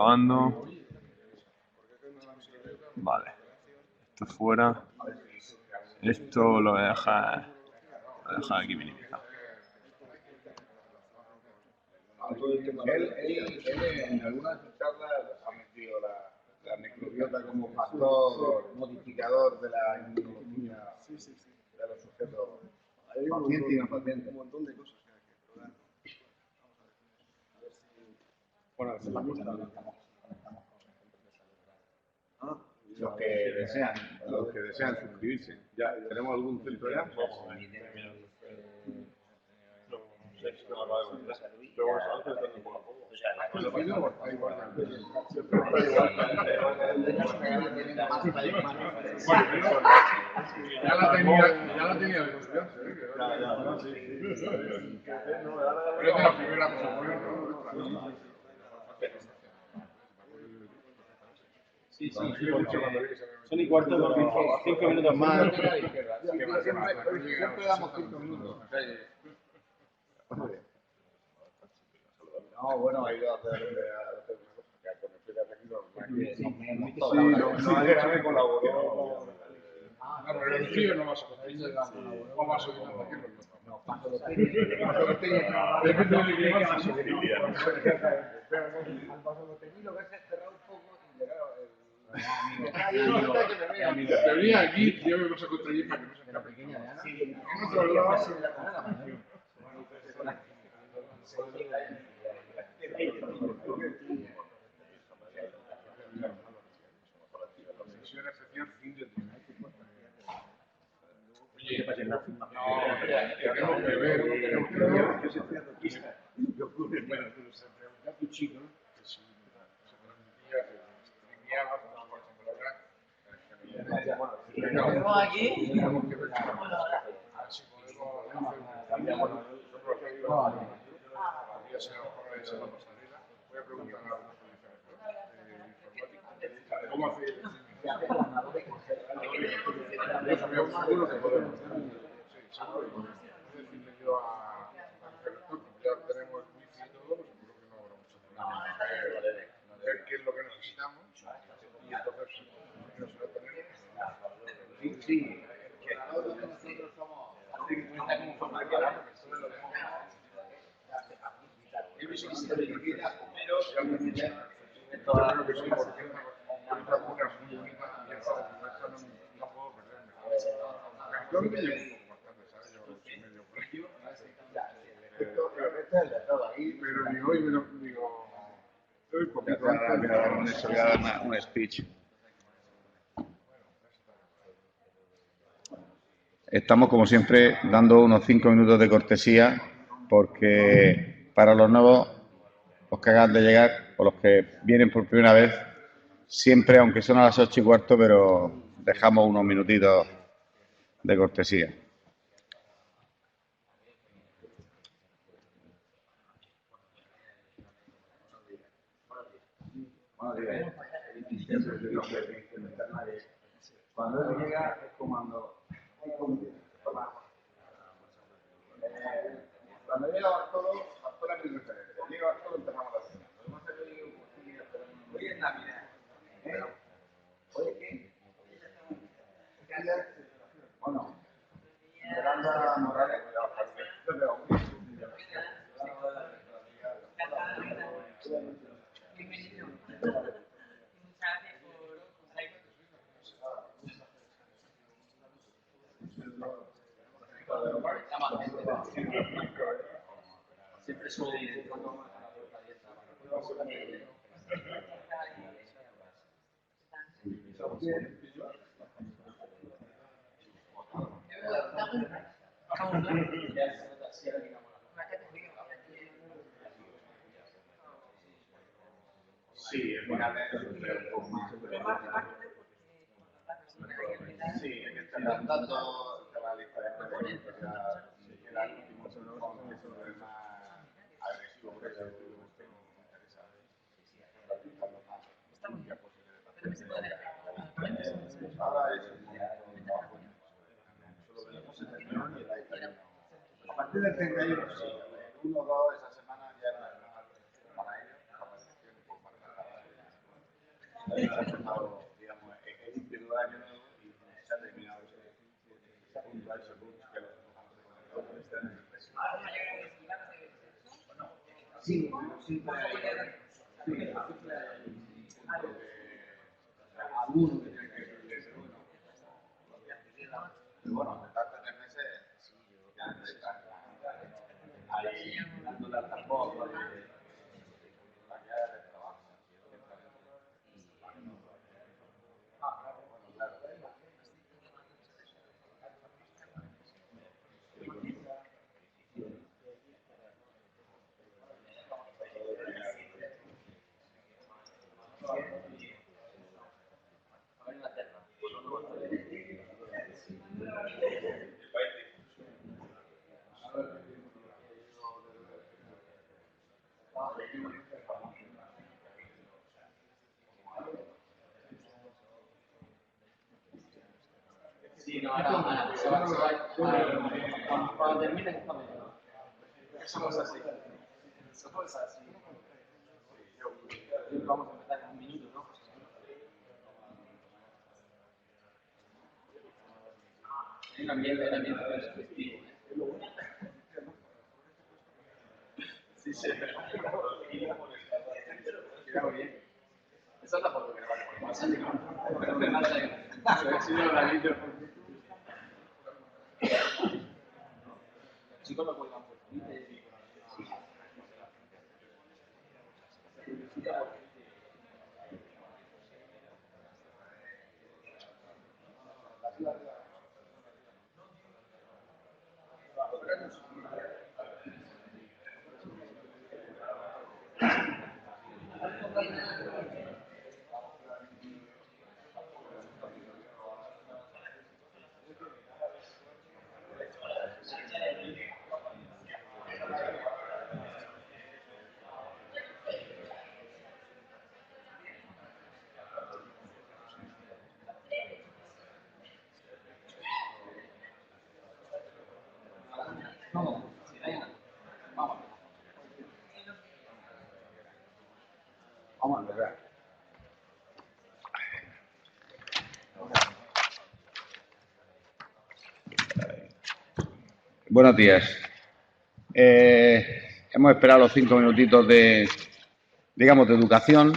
Grabando. Vale. Esto fuera. Esto lo voy a dejar aquí minimizado. Él en algunas de sus charlas ha metido la microbiota como factor modificador de la inmunología de los sujetos pacientes y no pacientes. Un montón de cosas que hay que explorar. Bueno, esa es la cosa. Los que desean suscribirse. ¿Ya tenemos algún centro ya? Ya la tenía el estudiante. Pero es de la primera que se ocurrió, ¿no? Sí. Son y cuarto, 5 minutos más. Siempre damos 5 minutos. No, bueno, ha ido a hacer una cosa que con el no hay que colaboró. Pero el frío no vas a conseguir. Vamos a subir hasta aquí. No, paso de depende del clima. Al paso de lo ves cerrado un poco y llegar. Te venía aquí, yo me paso contra allí para que no se escape. En otro lado. Tenemos que ver. Yo ocurre, bueno, un chico que se transmitía, streameaba, por ejemplo, aquí. Tenemos que ver si podemos hacer podría ser ahora esa la pasarela. Voy a preguntar a la informática. ¿Cómo hace? Seguro que podemos. Sí, seguro. Decirle yo al corrector, ya tenemos el wifi y todo, seguro que no habrá mucho problema. Ver qué es lo que necesitamos y entonces no se lo tenemos. Sí, que todos nosotros somos como formación. Yo creo que sí, porque es una vacuna muy bonita y esta no puedo perderme. Yo me llevo bastante, ¿sabes? Yo medio por ello. Pero digo, hoy me lo digo. Voy a dar un speech. Estamos, como siempre, dando unos 5 minutos de cortesía porque para los nuevos, los que acaban de llegar o los que vienen por primera vez, siempre, aunque son a las 8:15, pero dejamos unos minutitos de cortesía. Cuando él llega es comando. Cuando llega Bartolo es mi referente. Llega Bartolo, empezamos la cena. Podemos hacer hoy es Navidad. ¿Hoy qué? Bueno, Yolanda Morales, bienvenido. Siempre suele ir sí, es una vez un poco más. Sí, es que están dando la lista de preferencias. El último sobre el más agresivo, por eso me interesa participando más limpia posible de pacientes. Ahora es el momento solo tenemos 71 y el ahí a partir del 31, sí, 1 o 2 esa semana ya no es para ellos, para la elección y por marcar. se ha empezado, digamos, es un periodo de año nuevo y se ha terminado ese punto, ese punto que los sí, algunos que tienen que ser bueno. Pero bueno, de tantos 3 meses, sí, yo creo que están ahí dándole al tambor, ¿no? Sí, no, ahora se va, cuando termine está mejor. Somos así. Somos así. Vamos a empezar en un minuto, ¿no? El ambiente es festivo, ¿eh? Sí, sí. Queda muy bien. Esa es la foto que le vale por más. Se ha la vídeo. Chicos lo cuelgan por Twitter. Vamos a empezar. Buenos días. Hemos esperado los 5 minutitos de educación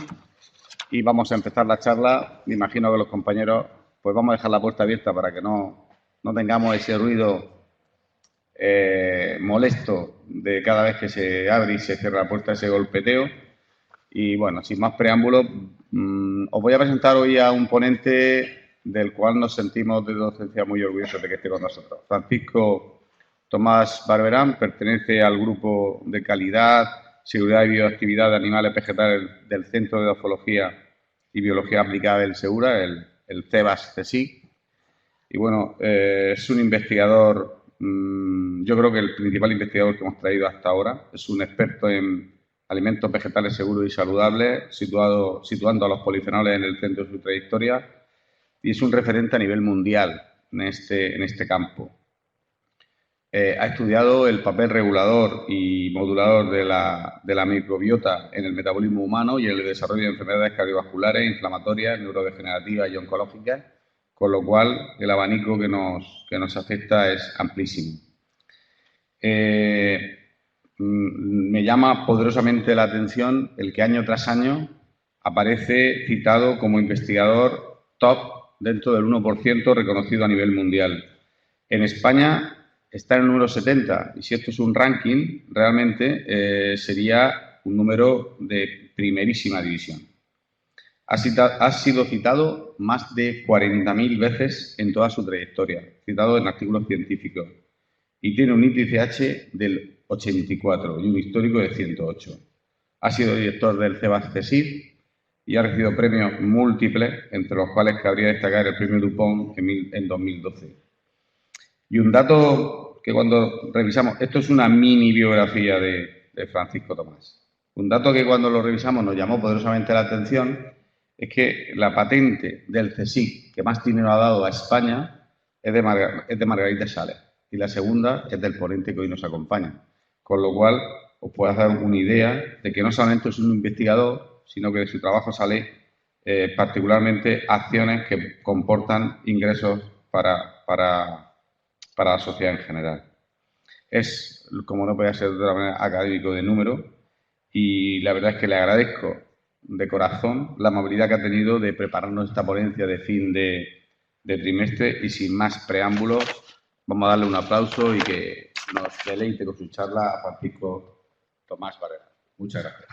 y vamos a empezar la charla. Me imagino que los compañeros, pues vamos a dejar la puerta abierta para que no tengamos ese ruido molesto de cada vez que se abre y se cierra la puerta, ese golpeteo. Y bueno, sin más preámbulos, os voy a presentar hoy a un ponente del cual nos sentimos de docencia muy orgullosos de que esté con nosotros. Francisco Tomás Barberán pertenece al grupo de calidad, seguridad y bioactividad de animales vegetales del Centro de Zoología y Biología Aplicada del Segura, el CEBAS-CSIC. Y bueno, es un investigador, yo creo que el principal investigador que hemos traído hasta ahora. Es un experto en alimentos vegetales seguros y saludables, situando a los polifenoles en el centro de su trayectoria, y es un referente a nivel mundial en este campo. Ha estudiado el papel regulador y modulador de la microbiota en el metabolismo humano y en el desarrollo de enfermedades cardiovasculares, inflamatorias, neurodegenerativas y oncológicas, con lo cual el abanico que nos afecta es amplísimo. Me llama poderosamente la atención el que año tras año aparece citado como investigador top dentro del 1% reconocido a nivel mundial. En España está en el número 70 y si esto es un ranking, realmente sería un número de primerísima división. Ha sido citado más de 40.000 veces en toda su trayectoria, citado en artículos científicos, y tiene un índice H del 84 y un histórico de 108. Ha sido director del CEBAS-CSIC y ha recibido premios múltiples, entre los cuales cabría destacar el premio Dupont en 2012. Y un dato que cuando revisamos, esto es una mini biografía de Francisco Tomás. Un dato que cuando lo revisamos nos llamó poderosamente la atención es que la patente del CSIC que más dinero ha dado a España es de Margarita Sales y la segunda es del ponente que hoy nos acompaña. Con lo cual, os puedo dar una idea de que no solamente es un investigador, sino que de su trabajo sale particularmente acciones que comportan ingresos para la sociedad en general. Es, como no podía ser de otra manera, académico de número y la verdad es que le agradezco de corazón la amabilidad que ha tenido de prepararnos esta ponencia de fin de trimestre y sin más preámbulos vamos a darle un aplauso y que nos deleite con su charla a Francisco Tomás Varela. Muchas gracias.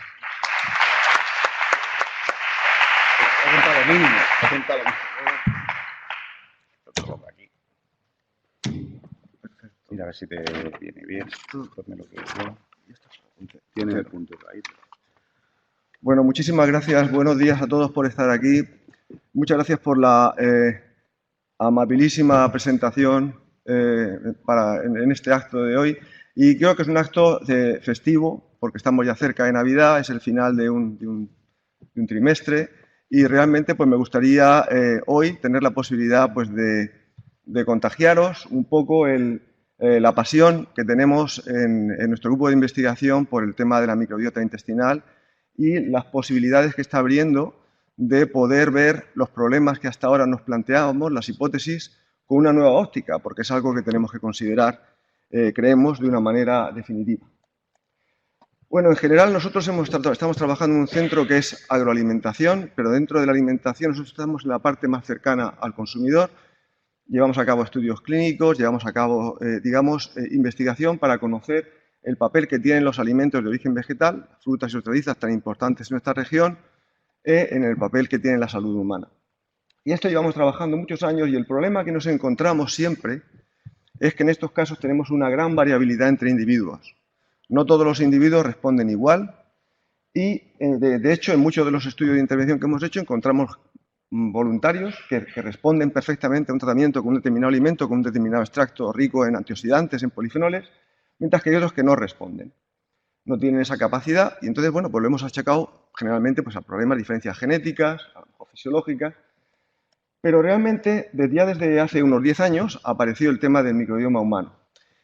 Mira a ver si te viene bien. Ponme lo que yo. Tienes el punto ahí. Bueno, muchísimas gracias. Buenos días a todos por estar aquí. Muchas gracias por la amabilísima presentación en este acto de hoy. Y creo que es un acto festivo, porque estamos ya cerca de Navidad, es el final de un trimestre y realmente pues, me gustaría hoy tener la posibilidad pues, de contagiaros un poco la pasión que tenemos en nuestro grupo de investigación por el tema de la microbiota intestinal y las posibilidades que está abriendo de poder ver los problemas que hasta ahora nos planteábamos, las hipótesis, con una nueva óptica, porque es algo que tenemos que considerar, creemos, de una manera definitiva. Bueno, en general nosotros estamos trabajando en un centro que es agroalimentación, pero dentro de la alimentación nosotros estamos en la parte más cercana al consumidor. Llevamos a cabo estudios clínicos, llevamos a cabo, investigación para conocer el papel que tienen los alimentos de origen vegetal, frutas y hortalizas tan importantes en nuestra región, en el papel que tiene la salud humana. Y esto llevamos trabajando muchos años y el problema que nos encontramos siempre es que en estos casos tenemos una gran variabilidad entre individuos. No todos los individuos responden igual y, de hecho, en muchos de los estudios de intervención que hemos hecho encontramos voluntarios que responden perfectamente a un tratamiento con un determinado alimento, con un determinado extracto rico en antioxidantes, en polifenoles, mientras que hay otros que no responden. No tienen esa capacidad y entonces, bueno, pues lo hemos achacado generalmente pues, a problemas de diferencias genéticas, o fisiológicas, pero realmente desde hace unos 10 años apareció el tema del microbioma humano.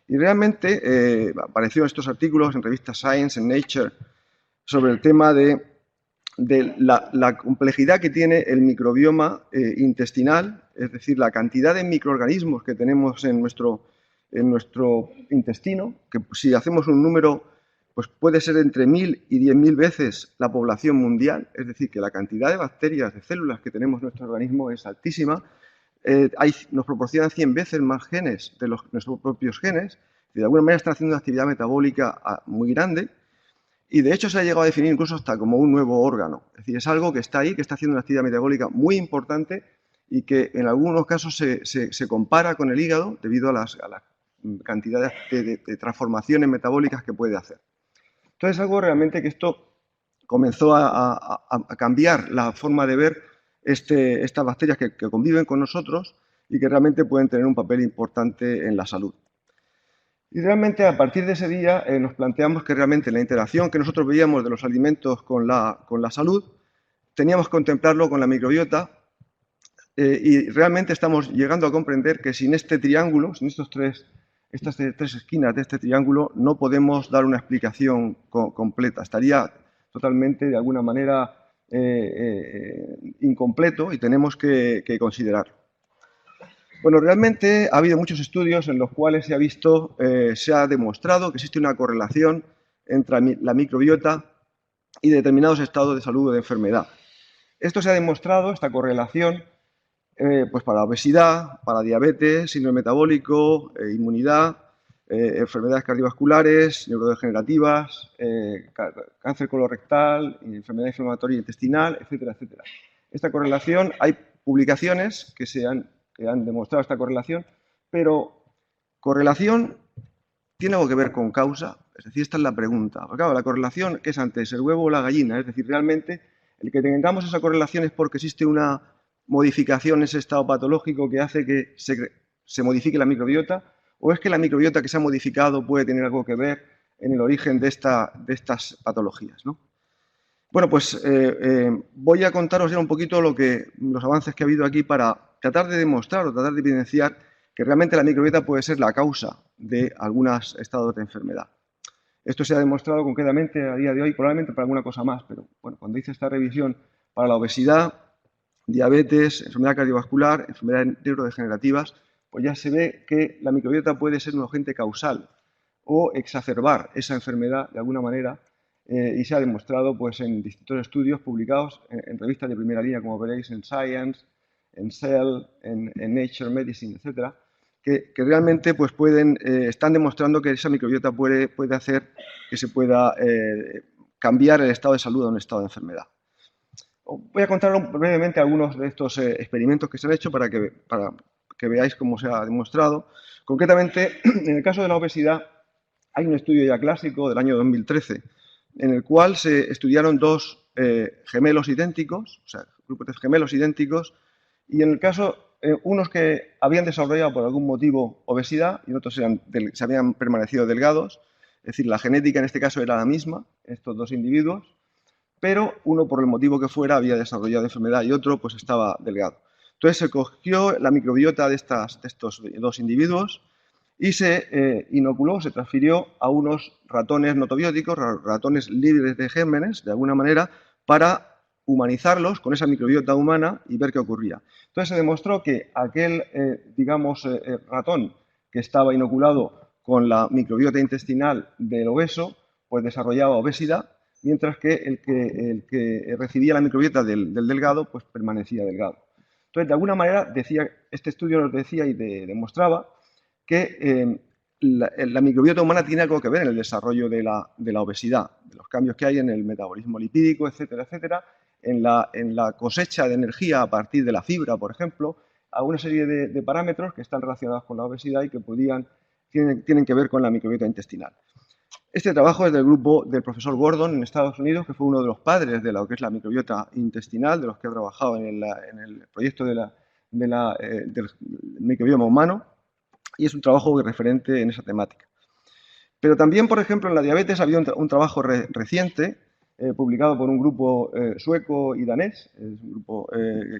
Y realmente aparecieron estos artículos en revistas Science, en Nature, sobre el tema de la complejidad que tiene el microbioma intestinal, es decir, la cantidad de microorganismos que tenemos en nuestro intestino, que si hacemos un número, pues puede ser entre 1000 y 10.000 veces la población mundial, es decir, que la cantidad de bacterias, de células que tenemos en nuestro organismo es altísima. Nos proporcionan 100 veces más genes de nuestros propios genes, y de alguna manera está haciendo una actividad metabólica muy grande, y de hecho se ha llegado a definir incluso hasta como un nuevo órgano. Es decir, es algo que está ahí, que está haciendo una actividad metabólica muy importante y que en algunos casos se compara con el hígado debido a la cantidad de transformaciones metabólicas que puede hacer. Entonces es algo realmente que esto comenzó a cambiar la forma de ver estas bacterias que conviven con nosotros y que realmente pueden tener un papel importante en la salud. Y realmente a partir de ese día nos planteamos que realmente la interacción que nosotros veíamos de los alimentos con la salud teníamos que contemplarlo con la microbiota y realmente estamos llegando a comprender que sin este triángulo, sin estas tres esquinas de este triángulo, no podemos dar una explicación completa. Estaría totalmente, de alguna manera, incompleto y tenemos que considerarlo. Bueno, realmente ha habido muchos estudios en los cuales se ha demostrado que existe una correlación entre la microbiota y determinados estados de salud o de enfermedad. Esto se ha demostrado, esta correlación, pues para la obesidad, para diabetes, síndrome metabólico, inmunidad, enfermedades cardiovasculares, neurodegenerativas, cáncer colorectal, enfermedad inflamatoria intestinal, etcétera, etcétera. Esta correlación, hay publicaciones que han demostrado esta correlación, pero correlación tiene algo que ver con causa, es decir, esta es la pregunta. Porque, claro, la correlación, ¿qué es antes, el huevo o la gallina? Es decir, realmente el que tengamos esa correlación es porque existe una modificación en ese estado patológico que hace que se modifique la microbiota, o es que la microbiota que se ha modificado puede tener algo que ver en el origen de estas patologías, ¿no? Bueno, pues voy a contaros ya un poquito los avances que ha habido aquí para tratar de demostrar o tratar de evidenciar que realmente la microbiota puede ser la causa de algunos estados de enfermedad. Esto se ha demostrado concretamente a día de hoy, probablemente para alguna cosa más, pero bueno, cuando hice esta revisión para la obesidad, diabetes, enfermedad cardiovascular, enfermedades neurodegenerativas, pues ya se ve que la microbiota puede ser un agente causal o exacerbar esa enfermedad de alguna manera, y se ha demostrado pues, en distintos estudios publicados en revistas de primera línea, como veréis en Science, en Cell, en Nature Medicine, etcétera, que realmente pues, están demostrando que esa microbiota puede hacer que se pueda cambiar el estado de salud a un estado de enfermedad. Voy a contar brevemente algunos de estos experimentos que se han hecho para que veáis cómo se ha demostrado. Concretamente, en el caso de la obesidad, hay un estudio ya clásico del año 2013 en el cual se estudiaron dos gemelos idénticos, o sea, grupos de gemelos idénticos, y en el caso, unos que habían desarrollado por algún motivo obesidad y otros se habían permanecido delgados, es decir, la genética en este caso era la misma, estos dos individuos, pero uno por el motivo que fuera había desarrollado enfermedad y otro pues estaba delgado. Entonces se cogió la microbiota de estos dos individuos y se inoculó, se transfirió a unos ratones notobióticos, ratones libres de gérmenes, de alguna manera, para humanizarlos con esa microbiota humana y ver qué ocurría. Entonces se demostró que aquel, ratón que estaba inoculado con la microbiota intestinal del obeso, pues desarrollaba obesidad, mientras que el que recibía la microbiota del delgado, pues permanecía delgado. Entonces, de alguna manera, este estudio nos decía y demostraba que la microbiota humana tiene algo que ver en el desarrollo de la obesidad, de los cambios que hay en el metabolismo lipídico, etcétera, etcétera, en la cosecha de energía a partir de la fibra, por ejemplo, a una serie de parámetros que están relacionados con la obesidad y que tienen que ver con la microbiota intestinal. Este trabajo es del grupo del profesor Gordon en Estados Unidos, que fue uno de los padres de lo que es la microbiota intestinal, de los que ha trabajado en el proyecto del microbioma humano, y es un trabajo referente en esa temática. Pero también, por ejemplo, en la diabetes había un trabajo reciente, publicado por un grupo sueco y danés, es un grupo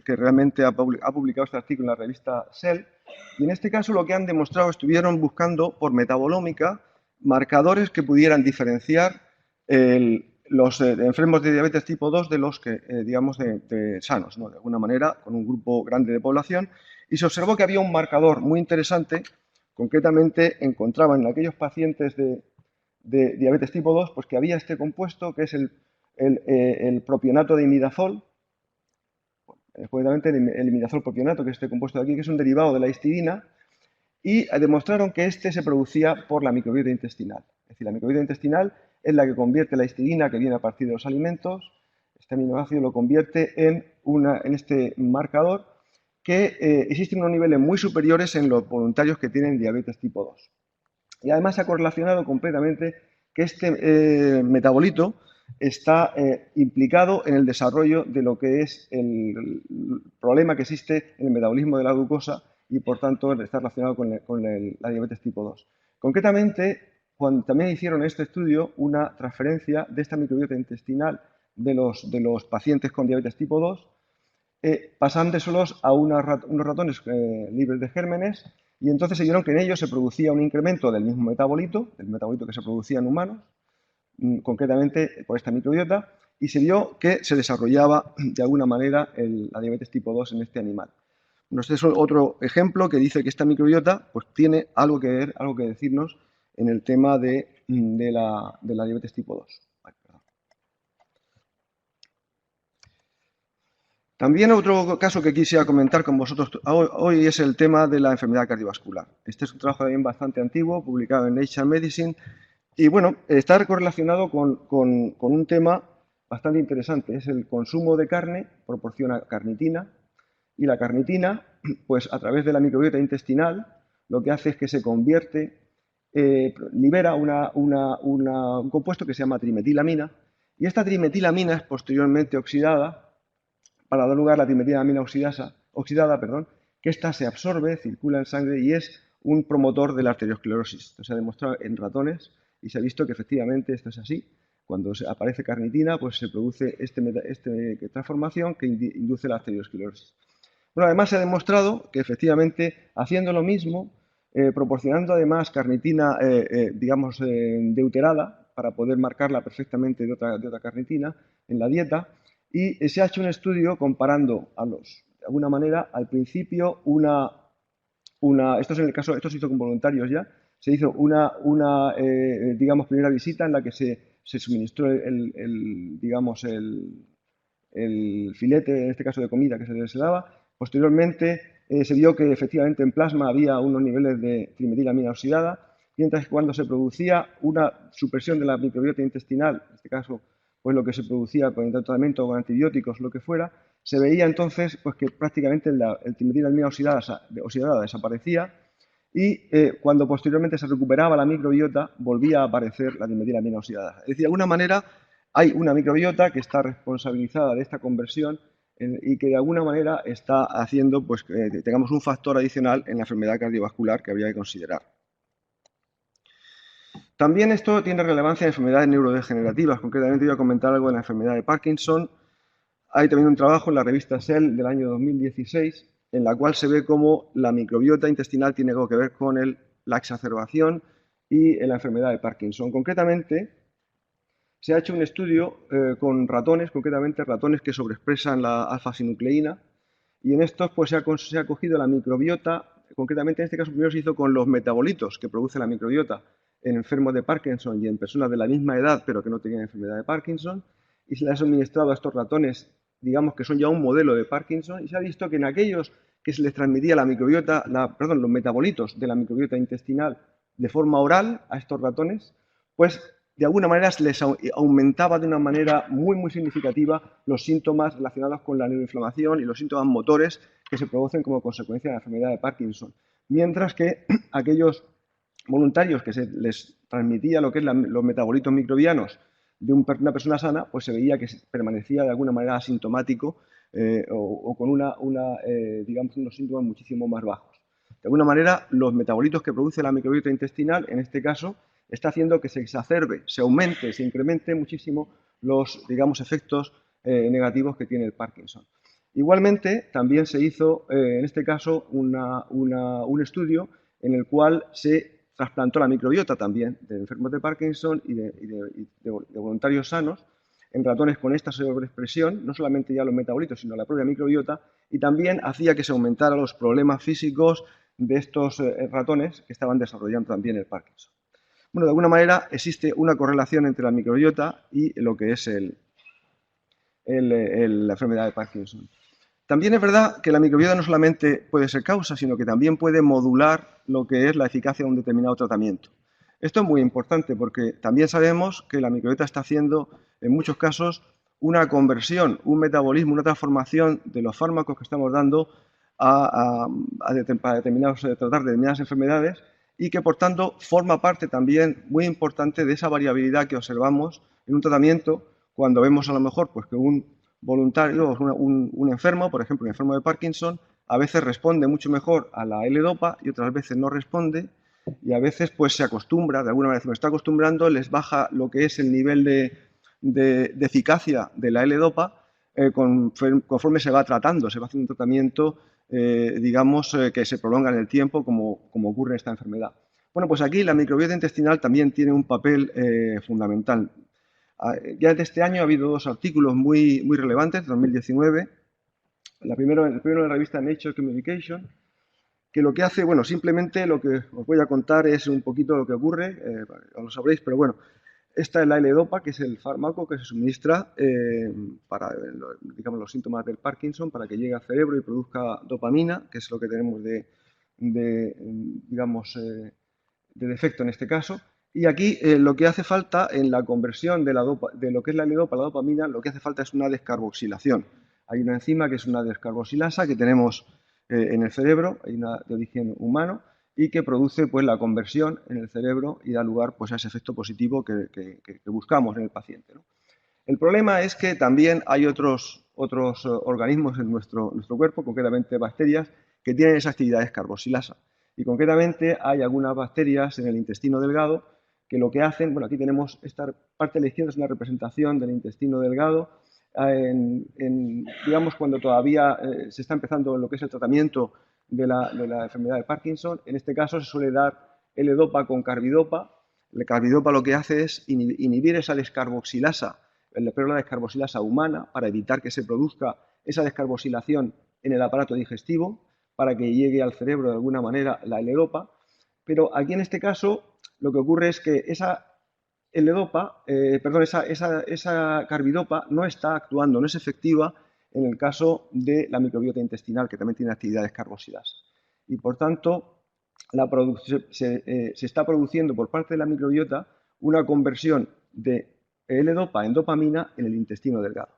que realmente ha publicado este artículo en la revista Cell, y en este caso lo que han demostrado, estuvieron buscando por metabolómica marcadores que pudieran diferenciar los enfermos de diabetes tipo 2 de los que, digamos, de sanos, ¿no? De alguna manera, con un grupo grande de población, y se observó que había un marcador muy interesante. Concretamente, encontraban en aquellos pacientes de diabetes tipo 2, pues que había este compuesto que es el propionato de imidazol, concretamente el imidazol propionato, que es este compuesto de aquí, que es un derivado de la histidina, y demostraron que este se producía por la microbiota intestinal. Es decir, la microbiota intestinal es la que convierte la histidina que viene a partir de los alimentos, este aminoácido lo convierte en este marcador, que existen unos niveles muy superiores en los voluntarios que tienen diabetes tipo 2. Y además se ha correlacionado completamente que este metabolito está implicado en el desarrollo de lo que es el problema que existe en el metabolismo de la glucosa y, por tanto, está relacionado con la diabetes tipo 2. Concretamente, cuando también hicieron en este estudio una transferencia de esta microbiota intestinal de los pacientes con diabetes tipo 2, pasándoselos a unos ratones libres de gérmenes, y entonces se vieron que en ellos se producía un incremento del mismo metabolito, del metabolito que se producía en humanos, concretamente por esta microbiota, y se vio que se desarrollaba de alguna manera la diabetes tipo 2 en este animal. Bueno, este es otro ejemplo que dice que esta microbiota pues, tiene algo que ver, algo que decirnos en el tema de la diabetes tipo 2. También otro caso que quisiera comentar con vosotros hoy es el tema de la enfermedad cardiovascular. Este es un trabajo también bastante antiguo, publicado en Nature Medicine, y bueno, está correlacionado con un tema bastante interesante. Es el consumo de carne, proporciona carnitina, y la carnitina, pues a través de la microbiota intestinal, lo que hace es que se convierte, libera un compuesto que se llama trimetilamina, y esta trimetilamina es posteriormente oxidada para dar lugar a la trimetilamina oxidada, que esta se absorbe, circula en sangre y es un promotor de la arteriosclerosis. Esto se ha demostrado en ratones y se ha visto que efectivamente esto es así. Cuando aparece carnitina, pues se produce esta transformación que induce la arteriosclerosis. Bueno, además se ha demostrado que efectivamente haciendo lo mismo, proporcionando además carnitina, digamos, deuterada, para poder marcarla perfectamente de otra carnitina en la dieta, Y se ha hecho un estudio comparando de alguna manera, al principio, esto es en el caso, esto se hizo con voluntarios ya, se hizo digamos, primera visita en la que se suministró digamos, el filete, en este caso de comida, que se les daba. Posteriormente se vio que efectivamente en plasma había unos niveles de trimetilamina oxidada, mientras que cuando se producía una supresión de la microbiota intestinal, en este caso pues lo que se producía con el tratamiento con antibióticos, lo que fuera, se veía entonces pues, que prácticamente el trimetilamina oxidada desaparecía y cuando posteriormente se recuperaba la microbiota volvía a aparecer la trimetilamina oxidada. Es decir, de alguna manera hay una microbiota que está responsabilizada de esta conversión y que de alguna manera está haciendo pues, que tengamos un factor adicional en la enfermedad cardiovascular que habría que considerar. También esto tiene relevancia en enfermedades neurodegenerativas. Concretamente voy a comentar algo de la enfermedad de Parkinson. Hay también un trabajo en la revista Cell del año 2016 en la cual se ve cómo la microbiota intestinal tiene algo que ver con la exacerbación y la enfermedad de Parkinson. Concretamente, se ha hecho un estudio con ratones, concretamente ratones que sobreexpresan la alfa-sinucleína, y en estos pues, se ha cogido la microbiota, concretamente en este caso primero se hizo con los metabolitos que produce la microbiota en enfermos de Parkinson y en personas de la misma edad pero que no tenían enfermedad de Parkinson, y se les ha suministrado a estos ratones, digamos que son ya un modelo de Parkinson, y se ha visto que en aquellos que se les transmitía la microbiota, los metabolitos de la microbiota intestinal de forma oral a estos ratones, pues de alguna manera se les aumentaba de una manera muy significativa los síntomas relacionados con la neuroinflamación y los síntomas motores que se producen como consecuencia de la enfermedad de Parkinson. Mientras que aquellos voluntarios que se les transmitía lo que es los metabolitos microbianos de una persona sana, pues se veía que permanecía de alguna manera asintomático o con digamos, unos síntomas muchísimo más bajos. De alguna manera, los metabolitos que produce la microbiota intestinal, en este caso, está haciendo que se exacerbe, se aumente, se incremente muchísimo los, digamos, efectos negativos que tiene el Parkinson. Igualmente, también se hizo, en este caso, un estudio en el cual se trasplantó la microbiota también de enfermos de Parkinson y de voluntarios sanos en ratones con esta sobreexpresión, no solamente ya los metabolitos, sino la propia microbiota, y también hacía que se aumentara los problemas físicos de estos ratones que estaban desarrollando también el Parkinson. Bueno, de alguna manera existe una correlación entre la microbiota y lo que es la enfermedad de Parkinson. También es verdad que la microbiota no solamente puede ser causa, sino que también puede modular lo que es la eficacia de un determinado tratamiento. Esto es muy importante porque también sabemos que la microbiota está haciendo, en muchos casos, una conversión, un metabolismo, una transformación de los fármacos que estamos dando para tratar determinadas enfermedades y que, por tanto, forma parte también muy importante de esa variabilidad que observamos en un tratamiento cuando vemos a lo mejor pues, que un voluntario o un enfermo, por ejemplo, un enfermo de Parkinson, a veces responde mucho mejor a la L-Dopa y otras veces no responde y a veces pues se acostumbra, de alguna manera se me está acostumbrando, les baja lo que es el nivel de eficacia de la L-Dopa conforme se va tratando, se va haciendo un tratamiento, digamos, que se prolonga en el tiempo como ocurre en esta enfermedad. Bueno, pues aquí la microbiota intestinal también tiene un papel fundamental. Ya de este año ha habido dos artículos muy relevantes, 2019. El primero en la revista Nature Communication, que lo que hace, bueno, simplemente lo que os voy a contar es un poquito lo que ocurre, lo sabréis, pero bueno, esta es la L-Dopa, que es el fármaco que se suministra para, digamos, los síntomas del Parkinson, para que llegue al cerebro y produzca dopamina, que es lo que tenemos digamos, de defecto en este caso. Y aquí lo que hace falta en la conversión de lo que es la L-Dopa a la dopamina, lo que hace falta es una descarboxilación. Hay una enzima que es una descarboxilasa que tenemos en el cerebro, hay una de origen humano, y que produce pues, la conversión en el cerebro y da lugar pues, a ese efecto positivo que buscamos en el paciente, ¿no? El problema es que también hay otros organismos en nuestro cuerpo, concretamente bacterias, que tienen esa actividad descarboxilasa. Y concretamente hay algunas bacterias en el intestino delgado que lo que hacen, bueno, aquí tenemos esta parte de la izquierda, es una representación del intestino delgado, digamos, cuando todavía se está empezando lo que es el tratamiento de la enfermedad de Parkinson. En este caso se suele dar L-Dopa con carbidopa. El carbidopa lo que hace es inhibir esa descarboxilasa la descarboxilasa humana para evitar que se produzca esa descarboxilación en el aparato digestivo, para que llegue al cerebro de alguna manera la L-Dopa, pero aquí en este caso lo que ocurre es que esa carbidopa no está actuando, no es efectiva en el caso de la microbiota intestinal, que también tiene actividad descarboxilasa. Y por tanto, se está produciendo por parte de la microbiota una conversión de L-Dopa en dopamina en el intestino delgado.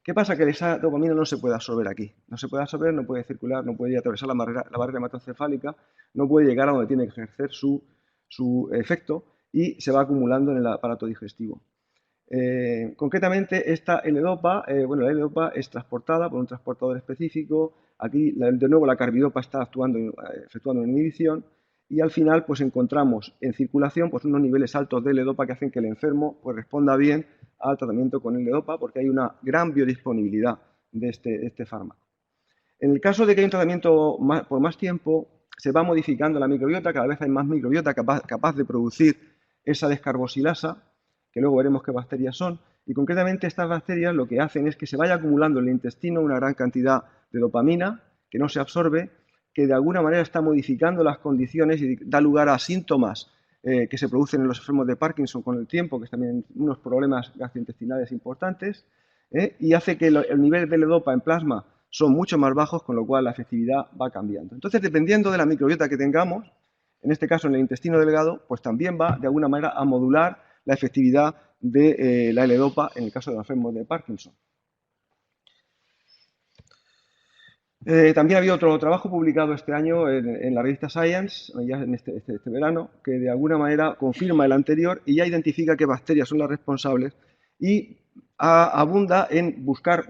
¿Qué pasa? Que esa dopamina no se puede absorber aquí. No se puede absorber, no puede circular, no puede atravesar la barrera hematocefálica, no puede llegar a donde tiene que ejercer su efecto y se va acumulando en el aparato digestivo. Concretamente, esta L-Dopa, la L-Dopa es transportada por un transportador específico. Aquí, de nuevo, la carbidopa está efectuando una inhibición y al final pues encontramos en circulación pues unos niveles altos de L-Dopa que hacen que el enfermo pues responda bien al tratamiento con L-Dopa, porque hay una gran biodisponibilidad de este fármaco. En el caso de que hay un tratamiento por más tiempo, se va modificando la microbiota, cada vez hay más microbiota capaz de producir esa descarboxilasa, que luego veremos qué bacterias son, y concretamente estas bacterias lo que hacen es que se vaya acumulando en el intestino una gran cantidad de dopamina que no se absorbe, que de alguna manera está modificando las condiciones y da lugar a síntomas que se producen en los enfermos de Parkinson con el tiempo, que es también unos problemas gastrointestinales importantes, y hace que el nivel de L-Dopa en plasma son mucho más bajos, con lo cual la efectividad va cambiando. Entonces, dependiendo de la microbiota que tengamos, en este caso en el intestino delgado, pues también va de alguna manera a modular la efectividad de la L-Dopa en el caso de los enfermos de Parkinson. También ha habido otro trabajo publicado este año en la revista Science, ya en este verano, que de alguna manera confirma el anterior y ya identifica qué bacterias son las responsables y abunda en buscar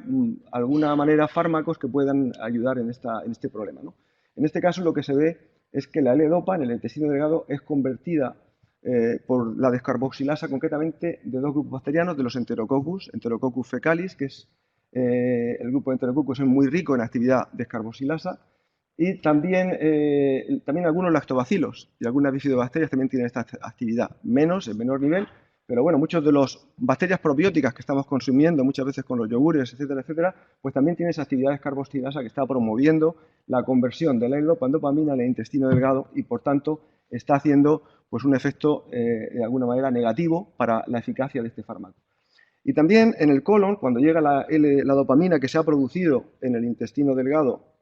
alguna manera fármacos que puedan ayudar en este problema, ¿no? En este caso lo que se ve es que la L-Dopa en el intestino delgado es convertida por la descarboxilasa, concretamente de dos grupos bacterianos, de los Enterococcus fecalis, que es el grupo de Enterococcus es muy rico en actividad descarboxilasa, y también algunos lactobacilos y algunas bifidobacterias también tienen esta actividad, en menor nivel, pero bueno, muchos de las bacterias probióticas que estamos consumiendo muchas veces con los yogures, etcétera, etcétera, pues también tienen esa actividad descarboxilasa que está promoviendo la conversión de la L-Dopa en dopamina en el intestino delgado y por tanto está haciendo pues un efecto de alguna manera negativo para la eficacia de este fármaco. Y también en el colon, cuando llega la dopamina que se ha producido en el intestino delgado,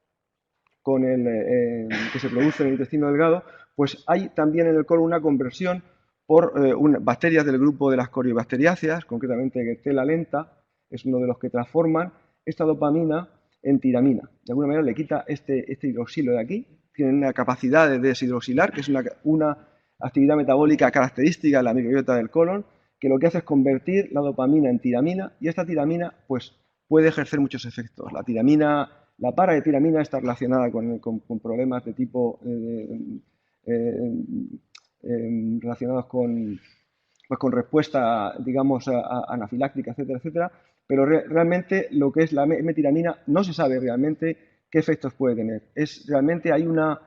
que se produce en el intestino delgado, pues hay también en el colon una conversión por bacterias del grupo de las coriobacteriáceas, concretamente Gestella lenta, es uno de los que transforman esta dopamina en tiramina. De alguna manera le quita este hidroxilo de aquí, tiene una capacidad de deshidroxilar, que es una actividad metabólica característica de la microbiota del colon, que lo que hace es convertir la dopamina en tiramina y esta tiramina pues, puede ejercer muchos efectos. La para de tiramina está relacionada con problemas de tipo relacionados con respuesta, digamos, anafiláctica, etcétera, etcétera, pero realmente lo que es la metiramina no se sabe realmente qué efectos puede tener. Realmente hay una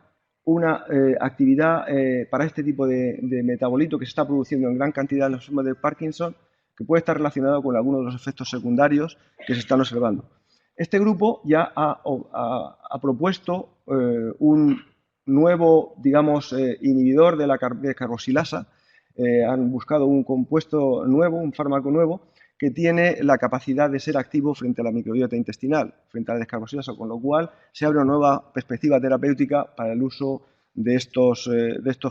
actividad para este tipo de metabolito que se está produciendo en gran cantidad en los enfermos de Parkinson, que puede estar relacionado con algunos de los efectos secundarios que se están observando. Este grupo ya ha propuesto un nuevo, digamos, inhibidor de la descarboxilasa. Han buscado un compuesto nuevo, un fármaco nuevo, que tiene la capacidad de ser activo frente a la microbiota intestinal, frente a la descarboxilasa, con lo cual se abre una nueva perspectiva terapéutica para el uso de estos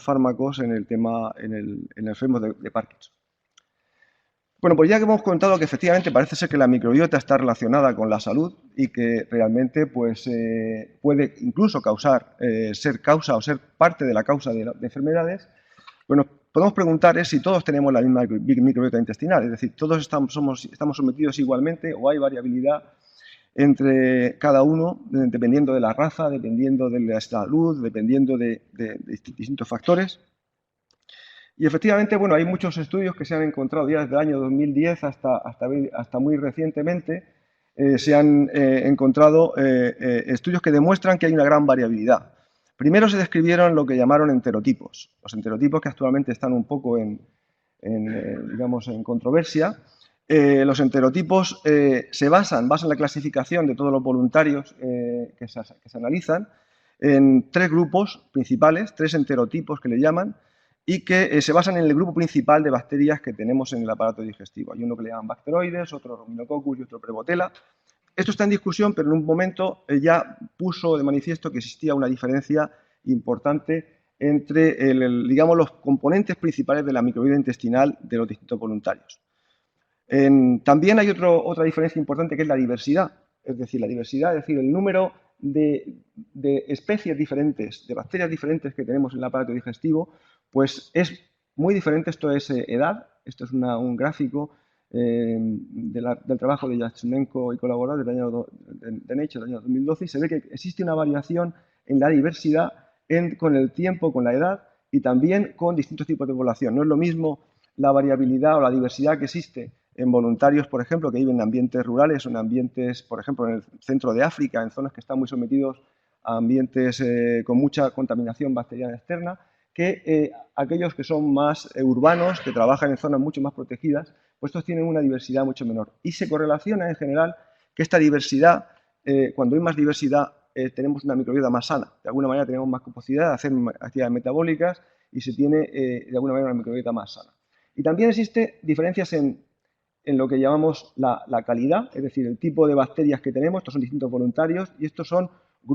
fármacos en el enfermo de Parkinson. Bueno, pues ya que hemos contado que efectivamente parece ser que la microbiota está relacionada con la salud y que realmente pues, puede incluso ser causa o ser parte de la causa de enfermedades, bueno, podemos preguntar si todos tenemos la misma microbiota intestinal, es decir, todos estamos sometidos igualmente o hay variabilidad entre cada uno, dependiendo de la raza, dependiendo de la salud, dependiendo de distintos factores. Y efectivamente, bueno, hay muchos estudios que se han encontrado ya desde el año 2010 hasta muy recientemente. Se han encontrado estudios que demuestran que hay una gran variabilidad. Primero se describieron lo que llamaron enterotipos. Los enterotipos que actualmente están un poco digamos, en controversia. Los enterotipos se basan la clasificación de todos los voluntarios que se analizan en 3 grupos principales, 3 enterotipos que le llaman, y que se basan en el grupo principal de bacterias que tenemos en el aparato digestivo. Hay uno que le llaman bacteroides, otro Ruminococcus y otro Prevotella. Esto está en discusión, pero en un momento ya puso de manifiesto que existía una diferencia importante entre digamos, los componentes principales de la microbiota intestinal de los distintos voluntarios. También hay otra diferencia importante, que es la diversidad. Es decir, el número de especies diferentes, de bacterias diferentes que tenemos en el aparato digestivo, pues es muy diferente. Esto es edad, esto es un gráfico del trabajo de Yatsenko y colaboradores de Nature del año 2012, y se ve que existe una variación en la diversidad con el tiempo, con la edad y también con distintos tipos de población. No es lo mismo la variabilidad o la diversidad que existe en voluntarios, por ejemplo, que viven en ambientes rurales o en ambientes, por ejemplo, en el centro de África, en zonas que están muy sometidos a ambientes con mucha contaminación bacteriana externa, que aquellos que son más urbanos, que trabajan en zonas mucho más protegidas, pues estos tienen una diversidad mucho menor. Y se correlaciona en general que esta diversidad, cuando hay más diversidad, tenemos una microbiota más sana. De alguna manera tenemos más capacidad de hacer actividades metabólicas y se tiene, de alguna manera, una microbiota más sana. Y también existen diferencias en lo que llamamos la calidad, es decir, el tipo de bacterias que tenemos. Estos son distintos voluntarios y estos son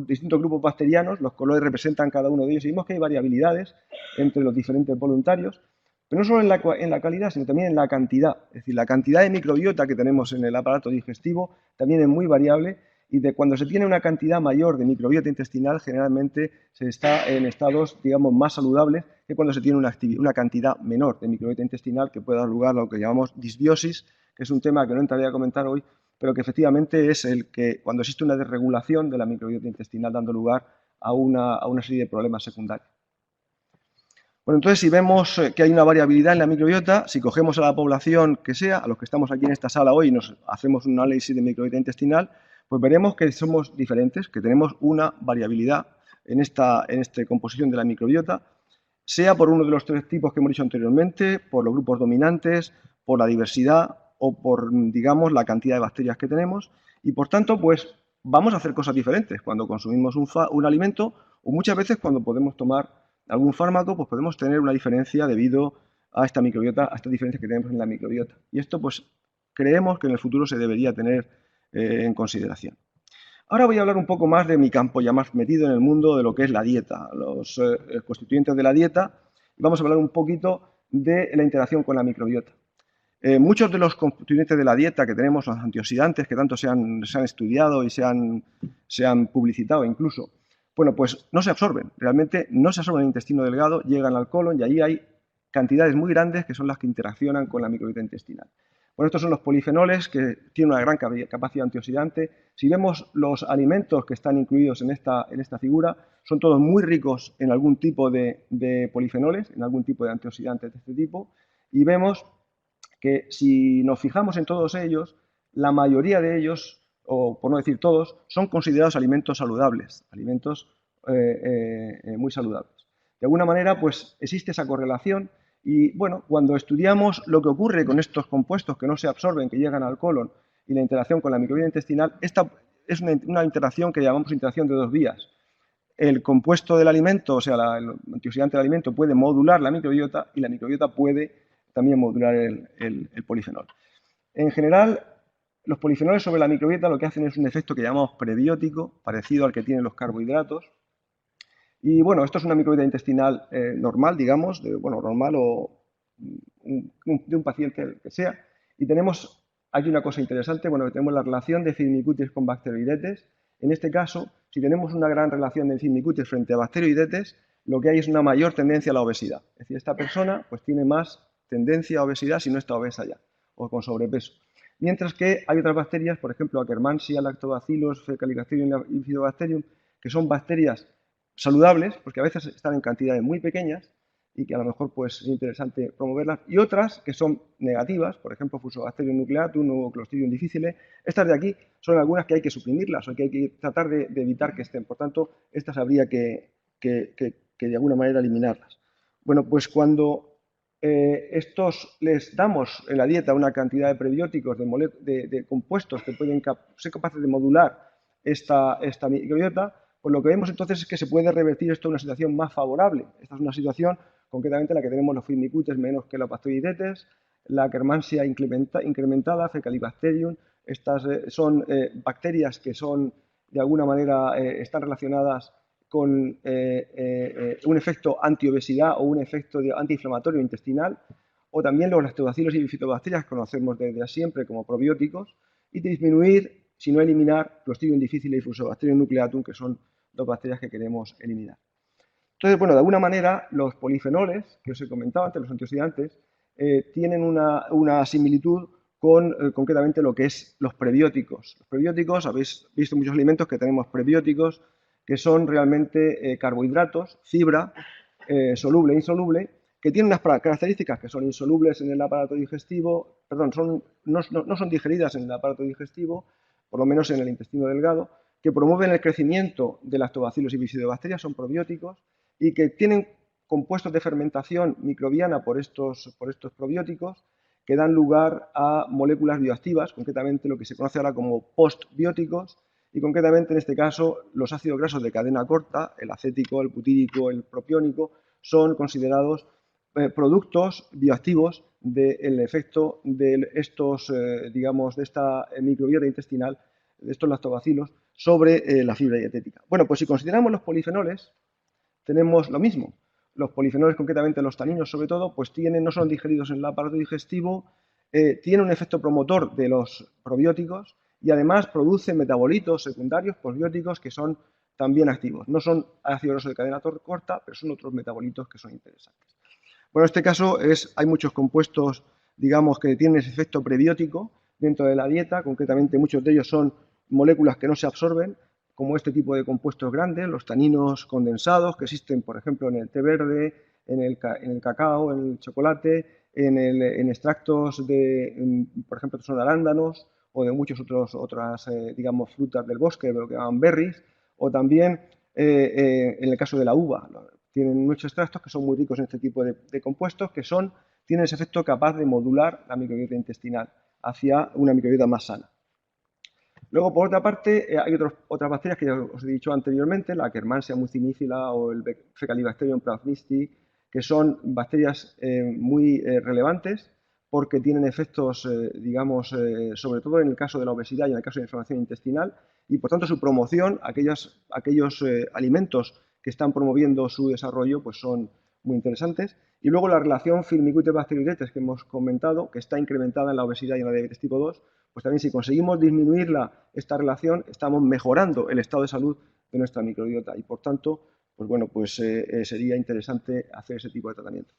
distintos grupos bacterianos. Los colores representan cada uno de ellos y vemos que hay variabilidades entre los diferentes voluntarios, pero no solo en la calidad, sino también en la cantidad. Es decir, la cantidad de microbiota que tenemos en el aparato digestivo también es muy variable, y cuando se tiene una cantidad mayor de microbiota intestinal, generalmente se está en estados, digamos, más saludables que cuando se tiene una cantidad menor de microbiota intestinal, que puede dar lugar a lo que llamamos disbiosis, que es un tema que no entraré a comentar hoy, pero que efectivamente es el que cuando existe una desregulación de la microbiota intestinal, dando lugar a una serie de problemas secundarios. Bueno, entonces, si vemos que hay una variabilidad en la microbiota, si cogemos a la población que sea, a los que estamos aquí en esta sala hoy y nos hacemos un análisis de microbiota intestinal, pues veremos que somos diferentes, que tenemos una variabilidad en esta composición de la microbiota, sea por uno de los 3 tipos que hemos dicho anteriormente, por los grupos dominantes, por la diversidad o por, digamos, la cantidad de bacterias que tenemos. Y, por tanto, pues vamos a hacer cosas diferentes cuando consumimos un alimento, o muchas veces cuando podemos tomar algún fármaco, pues podemos tener una diferencia debido a esta microbiota, a estas diferencias que tenemos en la microbiota. Y esto, pues, creemos que en el futuro se debería tener en consideración. Ahora voy a hablar un poco más de mi campo, ya más metido en el mundo de lo que es la dieta, los constituyentes de la dieta, y vamos a hablar un poquito de la interacción con la microbiota. Muchos de los constituyentes de la dieta que tenemos, los antioxidantes que tanto se han estudiado y se han publicitado incluso, bueno, pues no se absorben, realmente no se absorben en el intestino delgado, llegan al colon y allí hay cantidades muy grandes que son las que interaccionan con la microbiota intestinal. Bueno, estos son los polifenoles, que tienen una gran capacidad antioxidante. Si vemos los alimentos que están incluidos en esta figura, son todos muy ricos en algún tipo de polifenoles, en algún tipo de antioxidantes de este tipo, y vemos que si nos fijamos en todos ellos, la mayoría de ellos, o por no decir todos, son considerados alimentos saludables, alimentos muy saludables. De alguna manera, pues existe esa correlación. Y bueno, cuando estudiamos lo que ocurre con estos compuestos que no se absorben, que llegan al colon, y la interacción con la microbiota intestinal, esta es una interacción que llamamos interacción de 2 vías. El compuesto del alimento, o sea, el antioxidante del alimento, puede modular la microbiota y la microbiota puede también modular el polifenol. En general, los polifenoles sobre la microbiota lo que hacen es un efecto que llamamos prebiótico, parecido al que tienen los carbohidratos. Y bueno, esto es una microbiota intestinal normal, digamos, normal o de un paciente que sea. Y tenemos aquí una cosa interesante, que tenemos la relación de Firmicutes con Bacteroidetes. En este caso, si tenemos una gran relación de Firmicutes frente a Bacteroidetes, lo que hay es una mayor tendencia a la obesidad. Es decir, esta persona pues tiene más tendencia a obesidad si no está obesa ya, o con sobrepeso. Mientras que hay otras bacterias, por ejemplo, Akkermansia, Lactobacillus, Faecalibacterium y Bifidobacterium, que son bacterias saludables, porque a veces están en cantidades muy pequeñas y que a lo mejor pues, es interesante promoverlas, y otras que son negativas, por ejemplo, Fusobacterium nucleatum o Clostridium difficile. Estas de aquí son algunas que hay que suprimirlas o que hay que tratar de evitar que estén. Por tanto, estas habría que de alguna manera eliminarlas. Bueno, pues cuando estos les damos en la dieta una cantidad de prebióticos, de compuestos que pueden ser capaces de modular esta microbiota, pues lo que vemos entonces es que se puede revertir esto en una situación más favorable. Esta es una situación concretamente en la que tenemos los Firmicutes menos que los Bacteroidetes, la Akkermansia incrementada, Fecalibacterium. Estas son bacterias que son, de alguna manera, están relacionadas con un efecto antiobesidad o un efecto antiinflamatorio intestinal, o también los lactobacillus y bifidobacterias que conocemos desde siempre como probióticos, y disminuir, si no eliminar, Clostridium difficile y Fusobacterium nucleatum, que son dos bacterias que queremos eliminar. Entonces, bueno, de alguna manera, los polifenoles, que os he comentado antes, los antioxidantes, tienen una similitud con concretamente lo que es los prebióticos. Los prebióticos, habéis visto muchos alimentos que tenemos prebióticos, que son realmente carbohidratos, fibra, soluble e insoluble, que tienen unas características que son insolubles en el aparato digestivo, perdón, no son digeridas en el aparato digestivo, por lo menos en el intestino delgado, que promueven el crecimiento de lactobacillus y bifidobacterias, son probióticos, y que tienen compuestos de fermentación microbiana por estos probióticos, que dan lugar a moléculas bioactivas, concretamente lo que se conoce ahora como postbióticos, y concretamente en este caso los ácidos grasos de cadena corta, el acético, el butírico, el propiónico, son considerados productos bioactivos del efecto de estos, digamos, de esta microbiota intestinal, de estos lactobacilos, sobre la fibra dietética. Bueno, pues si consideramos los polifenoles, tenemos lo mismo. Los polifenoles, concretamente los taninos sobre todo, pues no son digeridos en el aparato digestivo, tienen un efecto promotor de los probióticos y además producen metabolitos secundarios posbióticos que son también activos. No son ácido graso de cadena corta, pero son otros metabolitos que son interesantes. Bueno, en este caso hay muchos compuestos, digamos, que tienen ese efecto prebiótico dentro de la dieta, concretamente muchos de ellos son moléculas que no se absorben, como este tipo de compuestos grandes, los taninos condensados, que existen, por ejemplo, en el té verde, en el cacao, en el chocolate, en extractos de, por ejemplo, son arándanos o de muchas otras, digamos, frutas del bosque, lo que llaman berries, o también en el caso de la uva. Tienen muchos extractos que son muy ricos en este tipo de compuestos que tienen ese efecto capaz de modular la microbiota intestinal hacia una microbiota más sana. Luego, por otra parte, hay otras bacterias que ya os he dicho anteriormente, la Akkermansia mucinifila o el Fecalibacterium plasmisti, que son bacterias muy relevantes porque tienen efectos, digamos, sobre todo en el caso de la obesidad y en el caso de la inflamación intestinal, y por tanto su promoción, aquellos alimentos que están promoviendo su desarrollo, pues son muy interesantes. Y luego la relación Firmicutes-Bacteroidetes que hemos comentado, que está incrementada en la obesidad y en la diabetes tipo 2, pues también si conseguimos disminuir esta relación, estamos mejorando el estado de salud de nuestra microbiota y por tanto, pues bueno, pues sería interesante hacer ese tipo de tratamiento.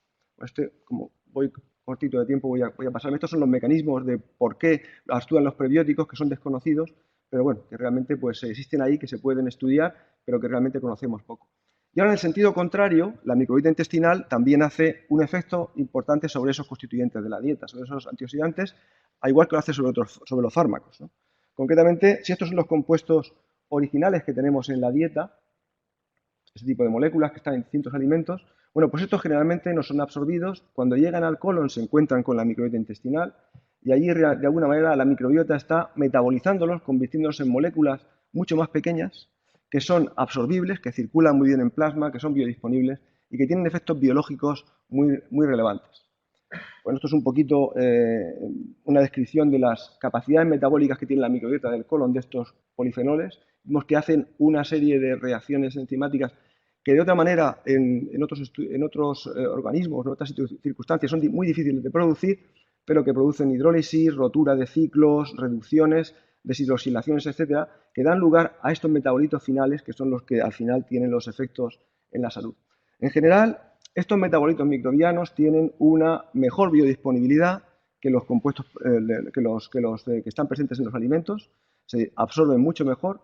Como voy cortito de tiempo, voy a pasarme. Estos son los mecanismos de por qué actúan los prebióticos, que son desconocidos, pero bueno, que realmente pues existen ahí, que se pueden estudiar, pero que realmente conocemos poco. Y ahora, en el sentido contrario, la microbiota intestinal también hace un efecto importante sobre esos constituyentes de la dieta, sobre esos antioxidantes, al igual que lo hace sobre los fármacos, ¿no? Concretamente, si estos son los compuestos originales que tenemos en la dieta, este tipo de moléculas que están en distintos alimentos, bueno, pues estos generalmente no son absorbidos. Cuando llegan al colon se encuentran con la microbiota intestinal y allí, de alguna manera, la microbiota está metabolizándolos, convirtiéndolos en moléculas mucho más pequeñas, que son absorbibles, que circulan muy bien en plasma, que son biodisponibles y que tienen efectos biológicos muy, muy relevantes. Bueno, esto es un poquito una descripción de las capacidades metabólicas que tiene la microbiota del colon de estos polifenoles. Vemos que hacen una serie de reacciones enzimáticas que de otra manera en otros organismos, en otras circunstancias, son muy difíciles de producir, pero que producen hidrólisis, rotura de ciclos, reducciones, deshidroxilaciones, etcétera, que dan lugar a estos metabolitos finales, que son los que al final tienen los efectos en la salud. En general, estos metabolitos microbianos tienen una mejor biodisponibilidad que los compuestos que están presentes en los alimentos, se absorben mucho mejor,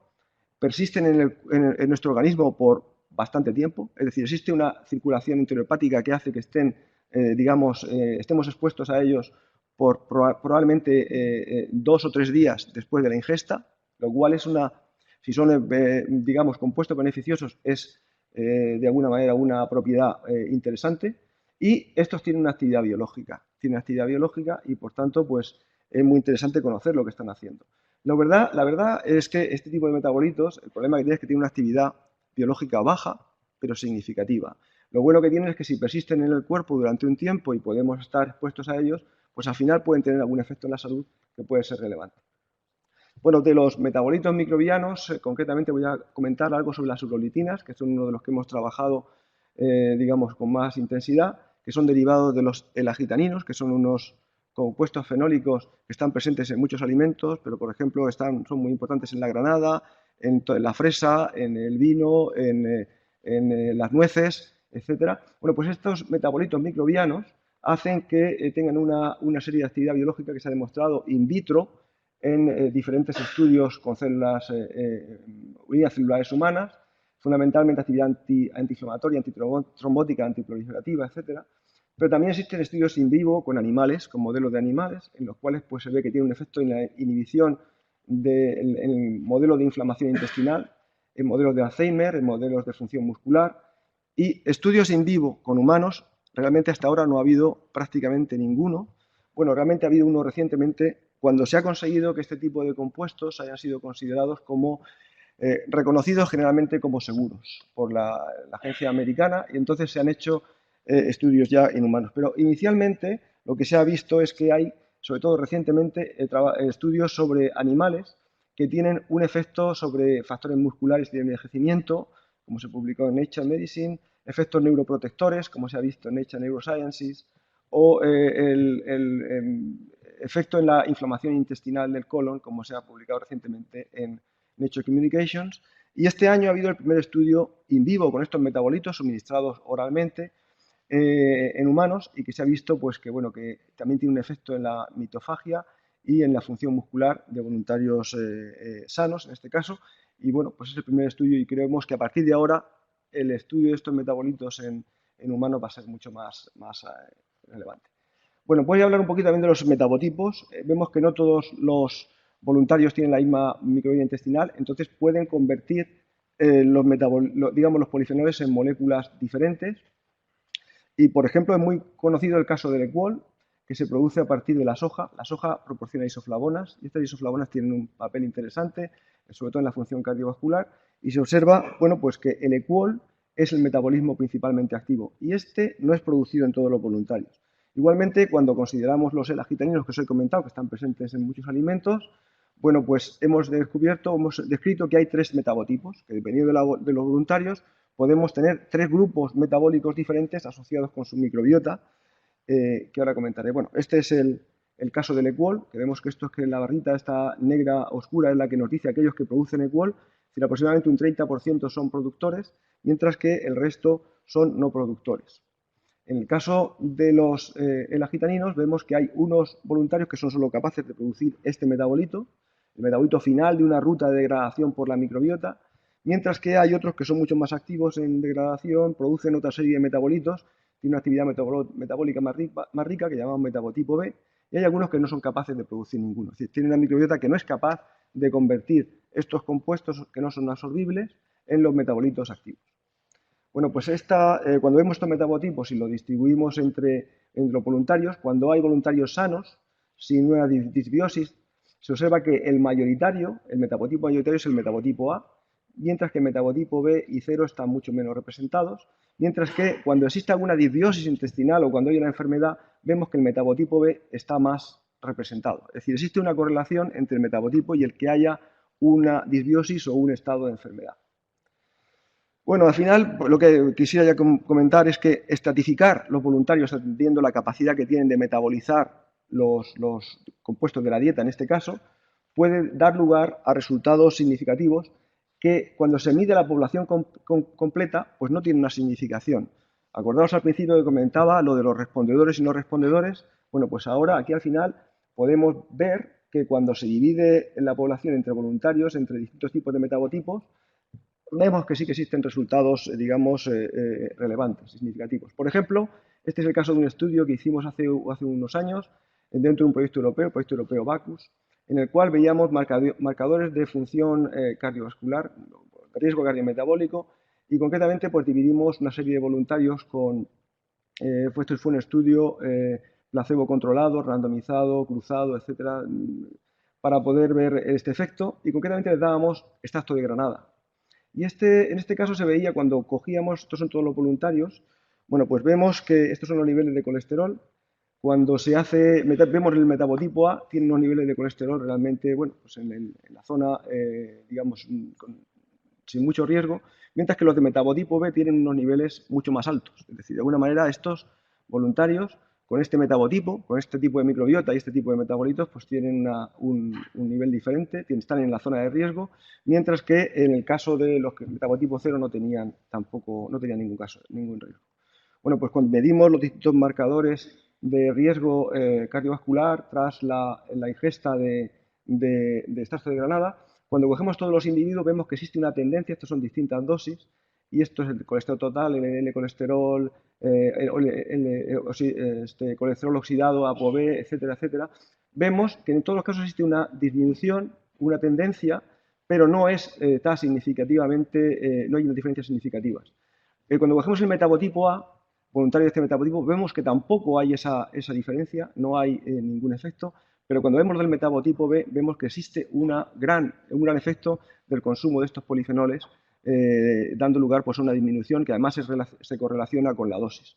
persisten en nuestro organismo por bastante tiempo, es decir, existe una circulación intrahepatica que hace que estemos expuestos a ellos por probablemente 2 o 3 días después de la ingesta, lo cual si son, digamos, compuestos beneficiosos, es de alguna manera una propiedad interesante. y estos tienen una actividad biológica. Y, por tanto, pues es muy interesante conocer lo que están haciendo. La verdad es que este tipo de metabolitos, el problema que tiene es que tiene una actividad biológica baja, pero significativa. Lo bueno que tienen es que si persisten en el cuerpo durante un tiempo y podemos estar expuestos a ellos, pues al final pueden tener algún efecto en la salud que puede ser relevante. Bueno, de los metabolitos microbianos, concretamente voy a comentar algo sobre las urolitinas, que son uno de los que hemos trabajado, digamos, con más intensidad, que son derivados de los elagitaninos, que son unos compuestos fenólicos que están presentes en muchos alimentos, pero, por ejemplo, son muy importantes en la granada, en la fresa, en el vino, en las nueces, etc. Bueno, pues estos metabolitos microbianos hacen que tengan una serie de actividad biológica que se ha demostrado in vitro en diferentes estudios con células unicelulares humanas, fundamentalmente actividad antiinflamatoria, antitrombótica, antiproliferativa, etc. Pero también existen estudios in vivo con animales, con modelos de animales, en los cuales pues, se ve que tiene un efecto en la inhibición en el modelo de inflamación intestinal, en modelos de Alzheimer, en modelos de función muscular, y estudios in vivo con humanos, realmente hasta ahora no ha habido prácticamente ninguno. Bueno, realmente ha habido uno recientemente cuando se ha conseguido que este tipo de compuestos hayan sido considerados como reconocidos generalmente como seguros por la agencia americana, y entonces se han hecho estudios ya en humanos. Pero inicialmente lo que se ha visto es que hay, sobre todo recientemente, estudios sobre animales que tienen un efecto sobre factores musculares de envejecimiento, como se publicó en Nature Medicine, efectos neuroprotectores, como se ha visto en Nature Neurosciences, o el efecto en la inflamación intestinal del colon, como se ha publicado recientemente en Nature Communications. Y este año ha habido el primer estudio in vivo con estos metabolitos suministrados oralmente en humanos, y que se ha visto pues, que también tiene un efecto en la mitofagia y en la función muscular de voluntarios sanos, en este caso. Y bueno, pues es el primer estudio, y creemos que a partir de ahora el estudio de estos metabolitos en humanos va a ser mucho más relevante. Bueno, voy a hablar un poquito también de los metabotipos. Vemos que no todos los voluntarios tienen la misma microbiota intestinal, entonces pueden convertir los polifenoles en moléculas diferentes. Y, por ejemplo, es muy conocido el caso del Equol, que se produce a partir de la soja. La soja proporciona isoflavonas, y estas isoflavonas tienen un papel interesante, sobre todo en la función cardiovascular, y se observa, bueno, pues que el Equol es el metabolismo principalmente activo, y este no es producido en todos los voluntarios. Igualmente, cuando consideramos los elagitaninos que os he comentado, que están presentes en muchos alimentos, bueno, pues hemos descrito que hay tres metabotipos, que dependiendo de los voluntarios, podemos tener tres grupos metabólicos diferentes asociados con su microbiota, que ahora comentaré. Bueno, este es el caso del Equol, que vemos que esto es que la barrita esta negra oscura es la que nos dice aquellos que producen Equol, es decir, aproximadamente un 30% son productores, mientras que el resto son no productores. En el caso de los elagitaninos vemos que hay unos voluntarios que son solo capaces de producir este metabolito, el metabolito final de una ruta de degradación por la microbiota, mientras que hay otros que son mucho más activos en degradación, producen otra serie de metabolitos, tienen una actividad metabólica más rica que llamamos metabotipo B, y hay algunos que no son capaces de producir ninguno. Es decir, tienen una microbiota que no es capaz de convertir estos compuestos que no son absorbibles en los metabolitos activos. Bueno, pues cuando vemos estos metabotipos y lo distribuimos entre los voluntarios, cuando hay voluntarios sanos, sin una disbiosis, se observa que el metabotipo mayoritario es el metabotipo A, mientras que el metabotipo B y 0 están mucho menos representados, mientras que cuando existe alguna disbiosis intestinal o cuando hay una enfermedad, vemos que el metabotipo B está más representado. Es decir, existe una correlación entre el metabotipo y el que haya una disbiosis o un estado de enfermedad. Bueno, al final, lo que quisiera ya comentar es que estratificar los voluntarios, atendiendo la capacidad que tienen de metabolizar los compuestos de la dieta, en este caso, puede dar lugar a resultados significativos que, cuando se mide la población completa, pues no tienen una significación. Acordaos al principio que comentaba lo de los respondedores y no respondedores. Bueno, pues ahora, aquí al final, podemos ver que cuando se divide la población entre voluntarios, entre distintos tipos de metabotipos, vemos que sí que existen resultados, digamos, relevantes, significativos. Por ejemplo, este es el caso de un estudio que hicimos hace unos años dentro de un proyecto europeo Bacchus, en el cual veíamos marcadores de función cardiovascular, riesgo cardiometabólico, y concretamente pues dividimos una serie de voluntarios con Esto fue un estudio placebo controlado, randomizado, cruzado, etcétera, para poder ver este efecto, y concretamente les dábamos extracto de granada. Y en este caso se veía cuando cogíamos, estos son todos los voluntarios, bueno, pues vemos que estos son los niveles de colesterol. Cuando se hace, vemos el metabotipo A, tiene unos niveles de colesterol realmente, bueno, pues en la zona, digamos, sin mucho riesgo, mientras que los de metabotipo B tienen unos niveles mucho más altos. Es decir, de alguna manera estos voluntarios con este metabotipo, con este tipo de microbiota y este tipo de metabolitos, pues tienen un nivel diferente, están en la zona de riesgo, mientras que en el caso de los que metabotipo 0 no tenían ningún riesgo. Bueno, pues cuando medimos los distintos marcadores de riesgo cardiovascular tras la ingesta de extracto de granada, cuando cogemos todos los individuos vemos que existe una tendencia, estos son distintas dosis, y esto es el colesterol total, el colesterol, colesterol oxidado, ApoB, etcétera, etcétera. Vemos que en todos los casos existe una disminución, una tendencia, pero no es tan significativamente, no hay unas diferencias significativas. Cuando cogemos el metabotipo A, voluntario de este metabotipo, vemos que tampoco hay esa diferencia, no hay ningún efecto, pero cuando vemos del metabotipo B, vemos que existe un gran efecto del consumo de estos polifenoles, dando lugar pues, a una disminución que además se correlaciona con la dosis.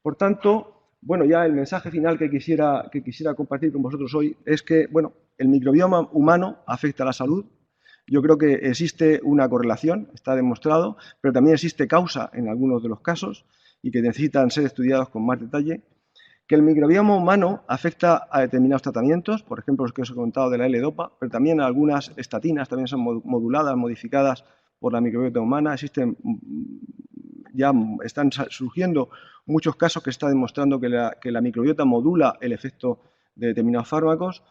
Por tanto, bueno, ya el mensaje final que quisiera compartir con vosotros hoy es que, bueno, el microbioma humano afecta a la salud. Yo creo que existe una correlación, está demostrado, pero también existe causa en algunos de los casos y que necesitan ser estudiados con más detalle. Que el microbioma humano afecta a determinados tratamientos, por ejemplo, los que os he contado de la L-Dopa, pero también algunas estatinas también son moduladas, modificadas por la microbiota humana. Ya están surgiendo muchos casos que están demostrando que la microbiota modula el efecto de determinados fármacos.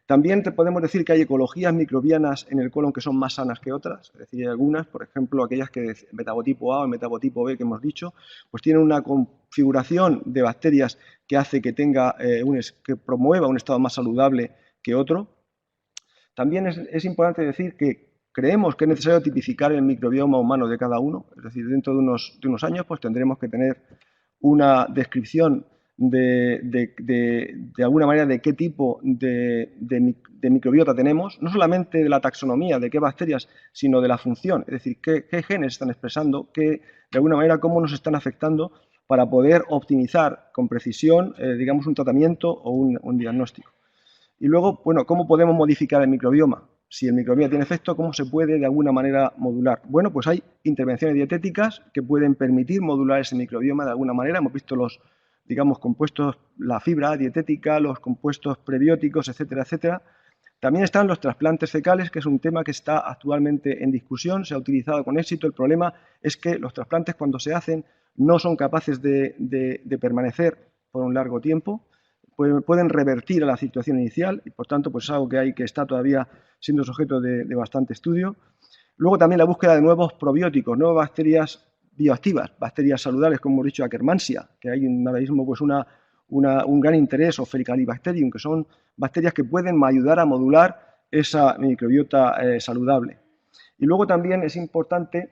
También podemos decir que hay ecologías microbianas en el colon que son más sanas que otras, es decir, hay algunas, por ejemplo, aquellas que metabotipo A o metabotipo B que hemos dicho, pues tienen una configuración de bacterias que hace que que promueva un estado más saludable que otro. También es importante decir que creemos que es necesario tipificar el microbioma humano de cada uno, es decir, dentro de unos años pues tendremos que tener una descripción de alguna manera de qué tipo de microbiota tenemos, no solamente de la taxonomía, de qué bacterias, sino de la función, es decir, qué genes están expresando, de alguna manera cómo nos están afectando para poder optimizar con precisión, digamos, un tratamiento o un diagnóstico. Y luego, bueno, ¿cómo podemos modificar el microbioma? Si el microbioma tiene efecto, ¿cómo se puede de alguna manera modular? Bueno, pues hay intervenciones dietéticas que pueden permitir modular ese microbioma de alguna manera. Hemos visto los, digamos, compuestos, la fibra dietética, los compuestos prebióticos, etcétera, etcétera. También están los trasplantes fecales, que es un tema que está actualmente en discusión, se ha utilizado con éxito. El problema es que los trasplantes, cuando se hacen, no son capaces de permanecer por un largo tiempo, pueden revertir a la situación inicial y, por tanto, pues es algo que está todavía siendo sujeto de bastante estudio. Luego también la búsqueda de nuevos probióticos, nuevas bacterias bioactivas, bacterias saludables, como hemos dicho, Akkermansia, que hay ahora mismo pues un gran interés, o Felicalibacterium, que son bacterias que pueden ayudar a modular esa microbiota saludable. Y luego también es importante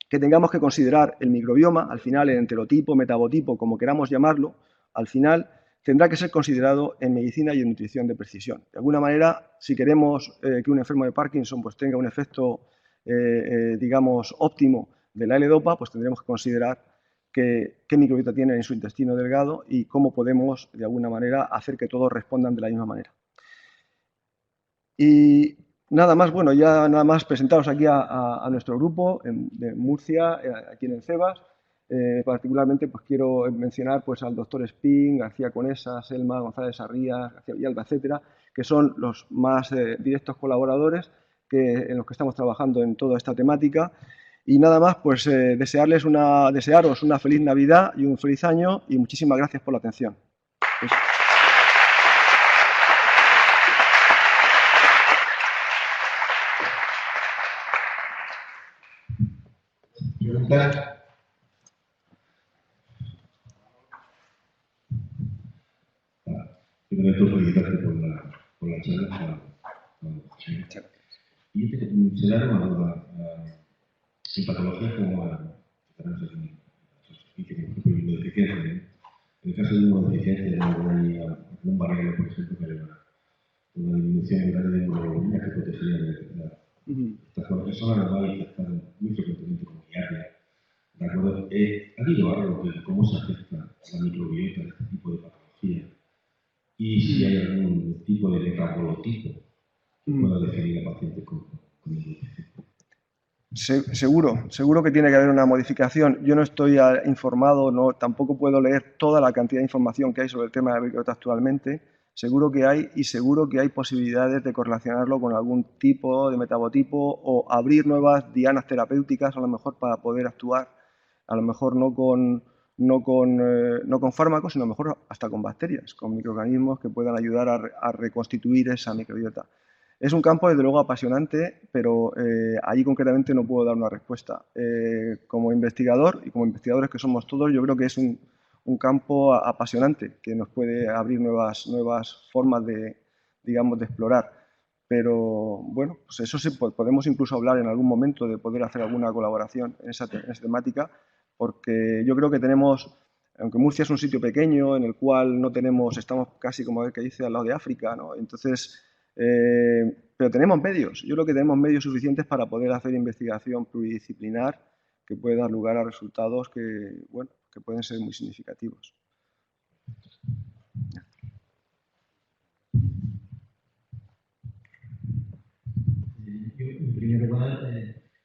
que tengamos que considerar el microbioma, al final el enterotipo, metabotipo, como queramos llamarlo, al final tendrá que ser considerado en medicina y en nutrición de precisión. De alguna manera, si queremos que un enfermo de Parkinson pues, tenga un efecto, digamos, óptimo de la L-Dopa, pues tendremos que considerar qué microbiota tiene en su intestino delgado y cómo podemos, de alguna manera, hacer que todos respondan de la misma manera. Y nada más, bueno, ya nada más presentaros aquí a nuestro grupo de Murcia, aquí en el CEBAS. Particularmente pues quiero mencionar pues al doctor Espín, García Conesa, Selma, González Arrías, García Villalba, etcétera, que son los más directos colaboradores en los que estamos trabajando en toda esta temática. Y nada más, pues desearos una feliz Navidad y un feliz año y muchísimas gracias por la atención. ¿Preguntas? Primero, felicitarte por la charla. Y se da una duda en patologías como la que tenemos aquí. y tenemos que prohibir inmunodeficiencias. En el caso de inmunodeficiencias, hay algún barrero, por ejemplo, que hay una disminución grande de inmunoglobulina que protegería de la enfermedad. Estas personas las van a infectar muy frecuentemente con diarrea. ¿De acuerdo? ¿Ha habido algo de cómo se afecta la microbiota a este tipo de patología? Y si hay algún tipo de metabolotipo que pueda definir al paciente con inmunodeficiencia. Seguro que tiene que haber una modificación. Yo no estoy informado, tampoco puedo leer toda la cantidad de información que hay sobre el tema de la microbiota actualmente. Seguro que hay, y seguro que hay posibilidades de correlacionarlo con algún tipo de metabotipo o abrir nuevas dianas terapéuticas, a lo mejor para poder actuar, a lo mejor no con fármacos, sino a lo mejor hasta con bacterias, con microorganismos que puedan ayudar a reconstituir esa microbiota. Es un campo, desde luego, apasionante, pero allí concretamente no puedo dar una respuesta. Como investigador, y como investigadores que somos todos, yo creo que es un campo apasionante que nos puede abrir nuevas formas de explorar. Pero, bueno, pues eso sí, podemos incluso hablar en algún momento de poder hacer alguna colaboración en esa temática, porque yo creo que tenemos, aunque Murcia es un sitio pequeño en el cual estamos casi, como el que dice, al lado de África, ¿no? Entonces, pero tenemos medios. Yo creo que tenemos medios suficientes para poder hacer investigación pluridisciplinar que puede dar lugar a resultados que pueden ser muy significativos. Yo, en primer lugar,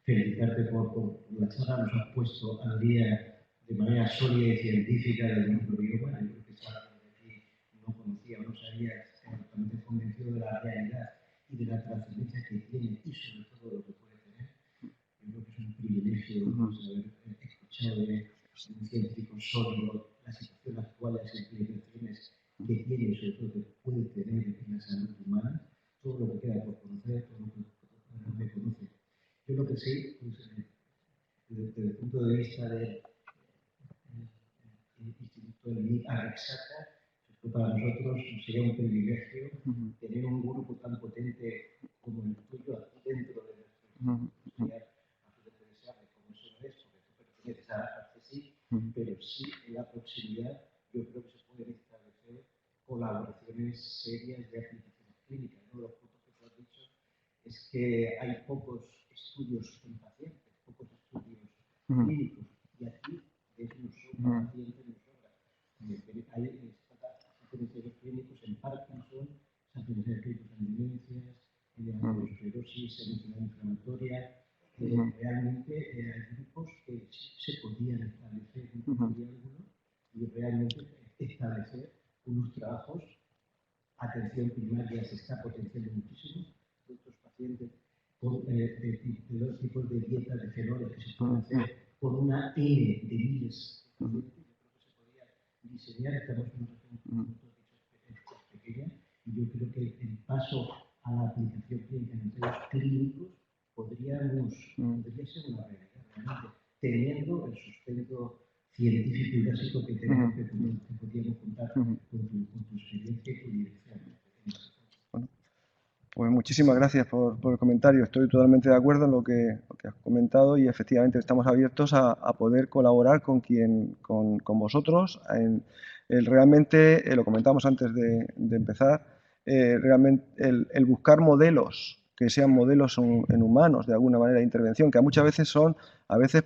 felicitarte por la charla. Nos has puesto al día de manera sólida y científica del microbioma. Yo creo que es algo que aquí no conocía o no sabía, totalmente convencido de la realidad y de la trascendencia que tiene y sobre todo lo que puede tener. Yo creo que es un privilegio haber escuchado de un científico sólido la situación actual, las implicaciones que tiene y sobre todo que puede tener en la salud humana, todo lo que queda por conocer, todo lo que no me conoce. Yo lo que sé, pues, desde el punto de vista del Instituto de Arexata, para nosotros sería un privilegio tener un grupo tan potente como el tuyo aquí dentro de nuestro estudiar, aunque te deseable como eso no es, porque tú perteneces a CSIC, pero sí en la proximidad yo creo que se pueden establecer colaboraciones serias de aplicaciones clínicas. Uno de los puntos que tú has dicho es que hay pocos estudios en pacientes, pocos estudios clínicos, y aquí de eso nos sobra pacientes, nos sobra. Hay ensayos clínicos en Parkinson, se hacen ensayos clínicos en demencias, en osteoporosis, en enfermedad inflamatoria. Realmente hay grupos que se podían establecer un triángulo y realmente establecer unos trabajos. Atención primaria se está potenciando muchísimo. De otros pacientes con de dos tipos de dietas de fenoles que se pueden hacer con una N de miles de pacientes. Yo creo que se podría diseñar, estamos en una región pequeña, y yo creo que el paso a la aplicación clínica en ensayos clínicos podría ser una realidad, realmente, teniendo el sustento científico y básico que tenemos, que podríamos contar con tu experiencia y tu dirección. Bueno, pues muchísimas gracias por el comentario. Estoy totalmente de acuerdo en lo que has comentado y efectivamente estamos abiertos a poder colaborar con vosotros. Realmente, lo comentamos antes de empezar, realmente el buscar modelos que sean modelos en humanos de alguna manera de intervención, que muchas veces son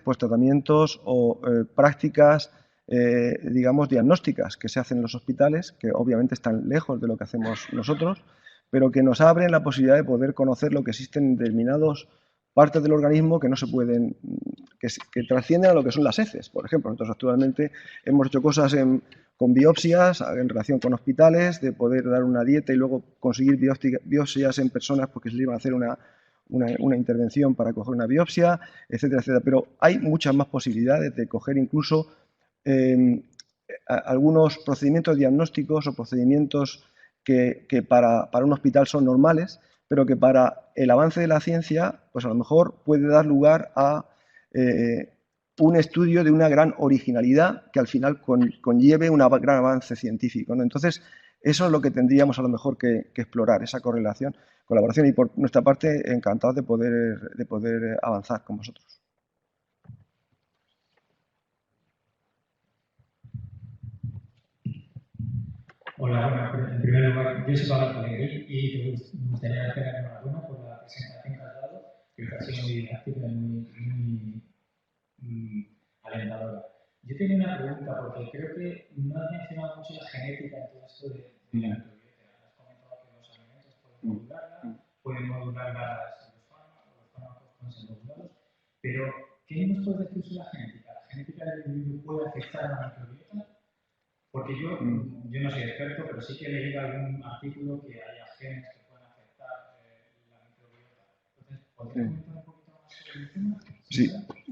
pues tratamientos o prácticas digamos diagnósticas que se hacen en los hospitales, que obviamente están lejos de lo que hacemos nosotros, pero que nos abren la posibilidad de poder conocer lo que existen en determinadas partes del organismo que no se pueden, que trascienden a lo que son las heces. Por ejemplo, nosotros actualmente hemos hecho cosas con biopsias en relación con hospitales, de poder dar una dieta y luego conseguir biopsias en personas porque se les iba a hacer una intervención para coger una biopsia, etcétera, etcétera. Pero hay muchas más posibilidades de coger incluso algunos procedimientos diagnósticos o procedimientos que para un hospital son normales, pero que para el avance de la ciencia, pues a lo mejor puede dar lugar a un estudio de una gran originalidad que al final conlleve un gran avance científico, ¿no? Entonces, eso es lo que tendríamos a lo mejor que explorar, esa colaboración, y por nuestra parte, encantados de poder avanzar con vosotros. Hola, bueno, en primer lugar, yo soy Pablo Pellegrini y me gustaría darte la enhorabuena por la presentación que has dado, que ha sido muy didáctica y muy alentadora. Yo tenía una pregunta, porque creo que no has mencionado mucho la genética en todo esto de la microbiota. Has comentado que los alimentos pueden modularla los fármacos pueden ser modulados, pero ¿qué nos puedes decir sobre la genética? ¿La genética del individuo puede afectar a la microbiota? Porque yo no soy experto, pero sí que he leído algún artículo que haya genes que pueden afectar la microbiota. Entonces, ¿podrías comentar un poquito más sobre el tema?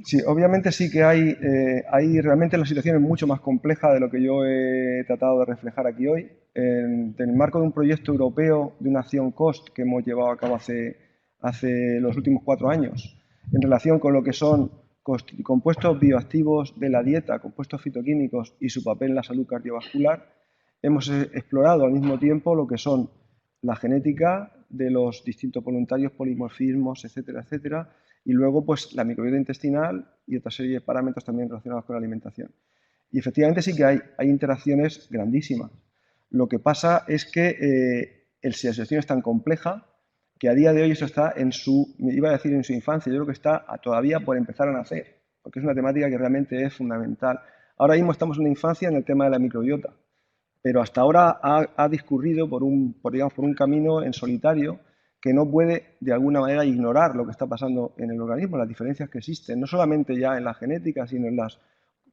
Sí, obviamente sí que hay realmente la situación es mucho más compleja de lo que yo he tratado de reflejar aquí hoy. En el marco de un proyecto europeo de una acción COST que hemos llevado a cabo hace los últimos 4 años, en relación con lo que son compuestos bioactivos de la dieta, compuestos fitoquímicos y su papel en la salud cardiovascular, hemos explorado al mismo tiempo lo que son la genética de los distintos voluntarios, polimorfismos, etcétera, etcétera, y luego pues la microbiota intestinal y otra serie de parámetros también relacionados con la alimentación. Y efectivamente sí que hay interacciones grandísimas. Lo que pasa es que la situación es tan compleja que a día de hoy eso está en su infancia, yo creo que está todavía por empezar a nacer, porque es una temática que realmente es fundamental. Ahora mismo estamos en la infancia en el tema de la microbiota, pero hasta ahora ha discurrido por un camino en solitario que no puede de alguna manera ignorar lo que está pasando en el organismo, las diferencias que existen, no solamente ya en la genética, sino en las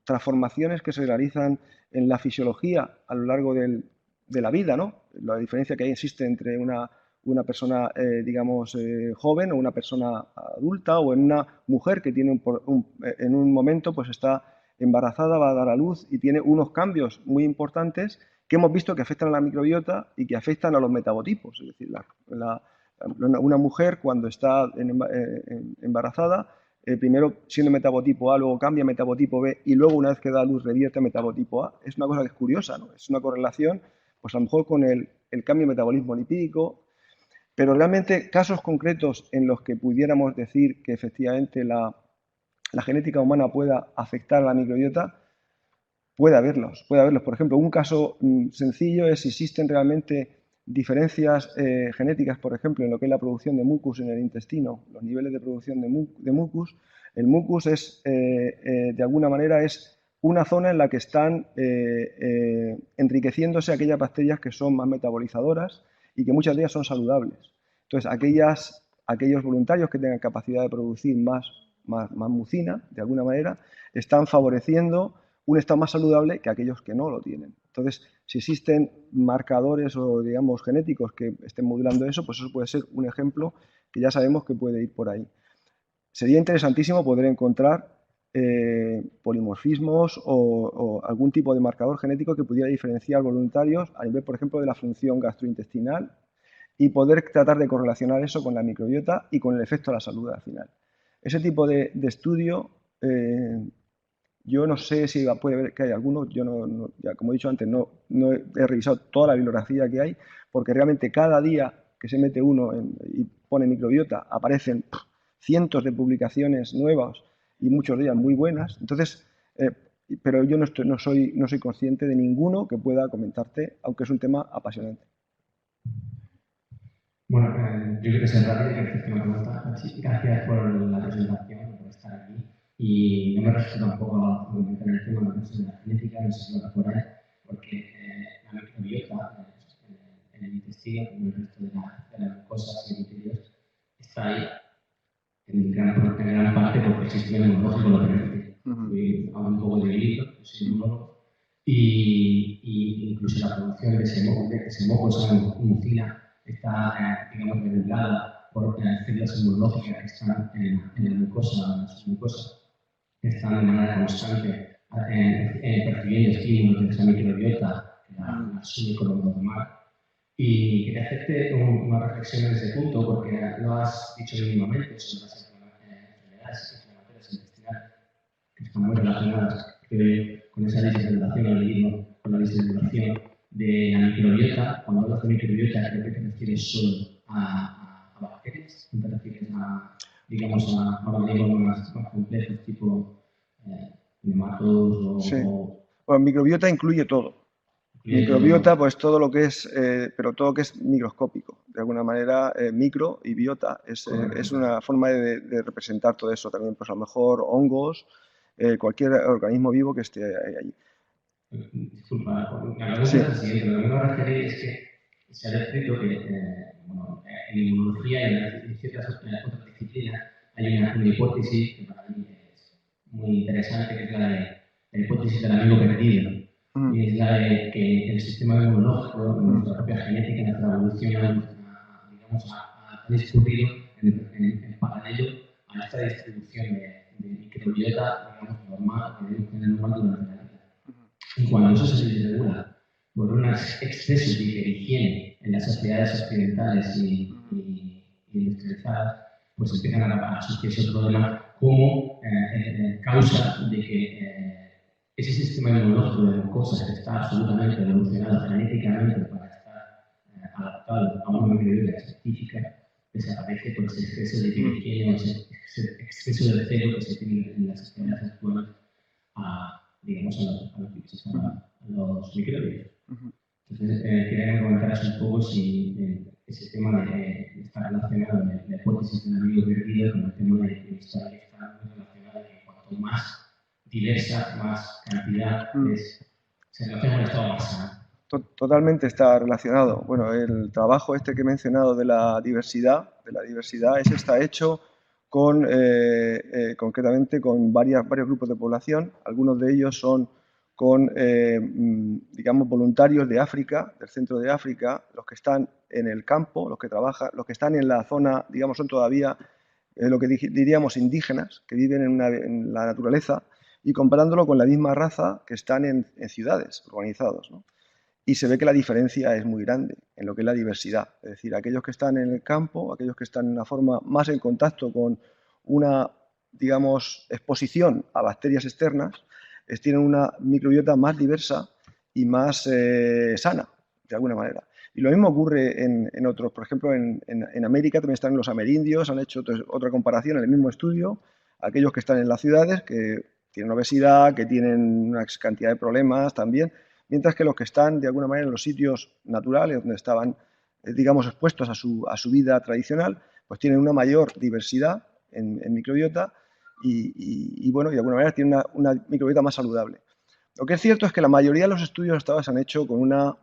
transformaciones que se realizan en la fisiología a lo largo de la vida, ¿no? La diferencia que existe entre una persona, joven o una persona adulta o en una mujer que tiene en un momento pues está embarazada, va a dar a luz y tiene unos cambios muy importantes que hemos visto que afectan a la microbiota y que afectan a los metabotipos. Es decir, una mujer cuando está embarazada, primero siendo metabotipo A, luego cambia a metabotipo B y luego una vez que da a luz revierte a metabotipo A. Es una cosa que es curiosa, ¿no? Es una correlación, pues a lo mejor con el cambio de metabolismo lipídico, pero realmente casos concretos en los que pudiéramos decir que efectivamente la genética humana pueda afectar a la microbiota, puede haberlos. Por ejemplo, un caso sencillo es si existen realmente diferencias genéticas, por ejemplo, en lo que es la producción de mucus en el intestino, los niveles de producción de mucus. El mucus es, de alguna manera, es una zona en la que están enriqueciéndose aquellas bacterias que son más metabolizadoras y que muchas de ellas son saludables. Entonces, aquellos voluntarios que tengan capacidad de producir más mucina, de alguna manera, están favoreciendo un estado más saludable que aquellos que no lo tienen. Entonces, si existen marcadores o, digamos, genéticos que estén modulando eso, pues eso puede ser un ejemplo que ya sabemos que puede ir por ahí. Sería interesantísimo poder encontrar polimorfismos o algún tipo de marcador genético que pudiera diferenciar voluntarios a nivel, por ejemplo, de la función gastrointestinal y poder tratar de correlacionar eso con la microbiota y con el efecto a la salud al final. Ese tipo de estudio, yo no sé si puede haber que hay algunos, yo ya como he dicho antes, no he revisado toda la bibliografía que hay, porque realmente cada día que se mete uno y pone microbiota aparecen cientos de publicaciones nuevas y muchos de ellas muy buenas. Entonces, pero yo no soy consciente de ninguno que pueda comentarte, aunque es un tema apasionante. Bueno, yo creo que es rápido y que una pregunta. Gracias por la presentación, por estar aquí. Y no me resulta un poco comentar el tema de la genética, no sé si lo recuerdas, porque la microbiota en el intestino, como el resto de las mucosas y epitelios, está ahí en gran parte porque el sistema inmunológico lo permite. Hablo un poco de hilo, soy inmunólogo, y incluso la producción de ese moco, esa mucina, está, digamos, regulada por células inmunológicas que están en la mucosa, que están de manera constante percibiendo estímulos de esa microbiota, que la asume como normal. Y quería hacerte una reflexión en ese punto, porque lo has dicho mínimamente sobre las enfermedades inflamatorias intestinales, que están muy relacionadas con esa desregulación, con la desregulación de la microbiota. Cuando hablas de microbiota, creo que te refieres solo a bacterias, no te refieres a, digamos, a organismos más complejos, tipo nematodos sí. Bueno, microbiota incluye todo. Microbiota, pues todo lo que es, pero todo lo que es microscópico. De alguna manera, micro y biota es una forma de representar todo eso. También, pues a lo mejor hongos, cualquier organismo vivo que esté allí. Disculpa, la pregunta es la siguiente. Lo que me refería es que se ha descrito que en inmunología y en ciertas otras disciplinas hay una hipótesis que para mí es muy interesante, que es la hipótesis del amigo perdido. Y es la de que el sistema inmunológico, nuestra propia genética, nuestra evolución, digamos, ha discurrido en paralelo a esta distribución de microbiota, digamos, normal, normal durante la vida. Y cuando eso se desregula por un exceso de higiene en las sociedades occidentales y industrializadas, pues empiezan a surgir esos problemas como causa de que ese sistema inmunológico de cosas que está absolutamente evolucionado genéticamente para estar adaptado a una microbiota específica, desaparece por ese exceso de higiene o ese exceso de celo que se tiene en las sociedades actuales digamos, a los microbios. Entonces, quería que me comentaras un poco si ese tema está relacionado en la hipótesis del amigo perdido con el tema de que está muy relacionado que cuanto más diversa, más cantidad se relaciona con el estado más sano. Totalmente está relacionado. Bueno, el trabajo este que he mencionado de la diversidad, ese está hecho con, concretamente con varios grupos de población. Algunos de ellos son con, digamos, voluntarios de África, del centro de África, los que están en el campo, los que trabajan, los que están en la zona, digamos, son todavía lo que diríamos indígenas, que viven en la naturaleza, y comparándolo con la misma raza que están en ciudades, urbanizados, ¿no? Y se ve que la diferencia es muy grande en lo que es la diversidad. Es decir, aquellos que están en el campo, aquellos que están en una forma más en contacto con una, digamos, exposición a bacterias externas, tienen una microbiota más diversa y más sana, de alguna manera. Y lo mismo ocurre en otros. Por ejemplo, en América también están los amerindios, han hecho otra comparación en el mismo estudio, aquellos que están en las ciudades, que tienen obesidad, que tienen una cantidad de problemas también, mientras que los que están, de alguna manera, en los sitios naturales, donde estaban, digamos, expuestos a su vida tradicional, pues tienen una mayor diversidad en microbiota y, bueno, de alguna manera tienen una microbiota más saludable. Lo que es cierto es que la mayoría de los estudios hasta ahora se han hecho con una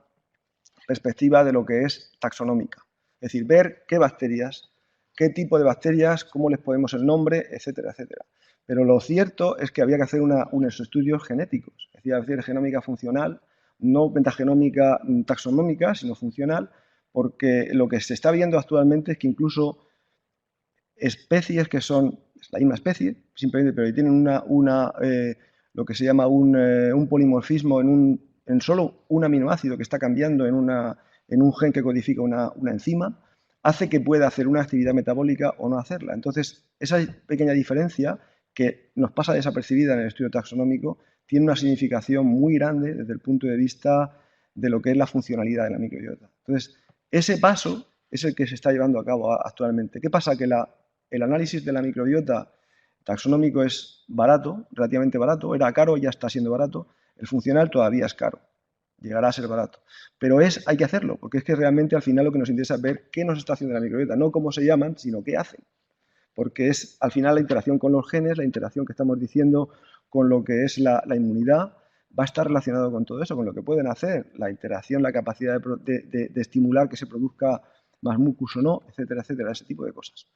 perspectiva de lo que es taxonómica. Es decir, ver qué bacterias, qué tipo de bacterias, cómo les ponemos el nombre, etcétera, etcétera. Pero lo cierto es que había que hacer unos estudios genéticos, es decir, genómica funcional, no metagenómica taxonómica, sino funcional, porque lo que se está viendo actualmente es que incluso especies que son la misma especie, simplemente, pero que tienen lo que se llama un polimorfismo en solo un aminoácido que está cambiando en un gen que codifica una enzima, hace que pueda hacer una actividad metabólica o no hacerla. Entonces, esa pequeña diferencia que nos pasa desapercibida en el estudio taxonómico tiene una significación muy grande desde el punto de vista de lo que es la funcionalidad de la microbiota. Entonces, ese paso es el que se está llevando a cabo actualmente. ¿Qué pasa? Que el análisis de la microbiota taxonómico es barato, relativamente barato, era caro, ya está siendo barato, el funcional todavía es caro, llegará a ser barato. Pero hay que hacerlo, porque es que realmente al final lo que nos interesa es ver qué nos está haciendo la microbiota, no cómo se llaman, sino qué hacen. Porque es al final la interacción con los genes, la interacción que estamos diciendo con lo que es la inmunidad, va a estar relacionado con todo eso, con lo que pueden hacer, la interacción, la capacidad de estimular que se produzca más mucus o no, etcétera, etcétera, ese tipo de cosas.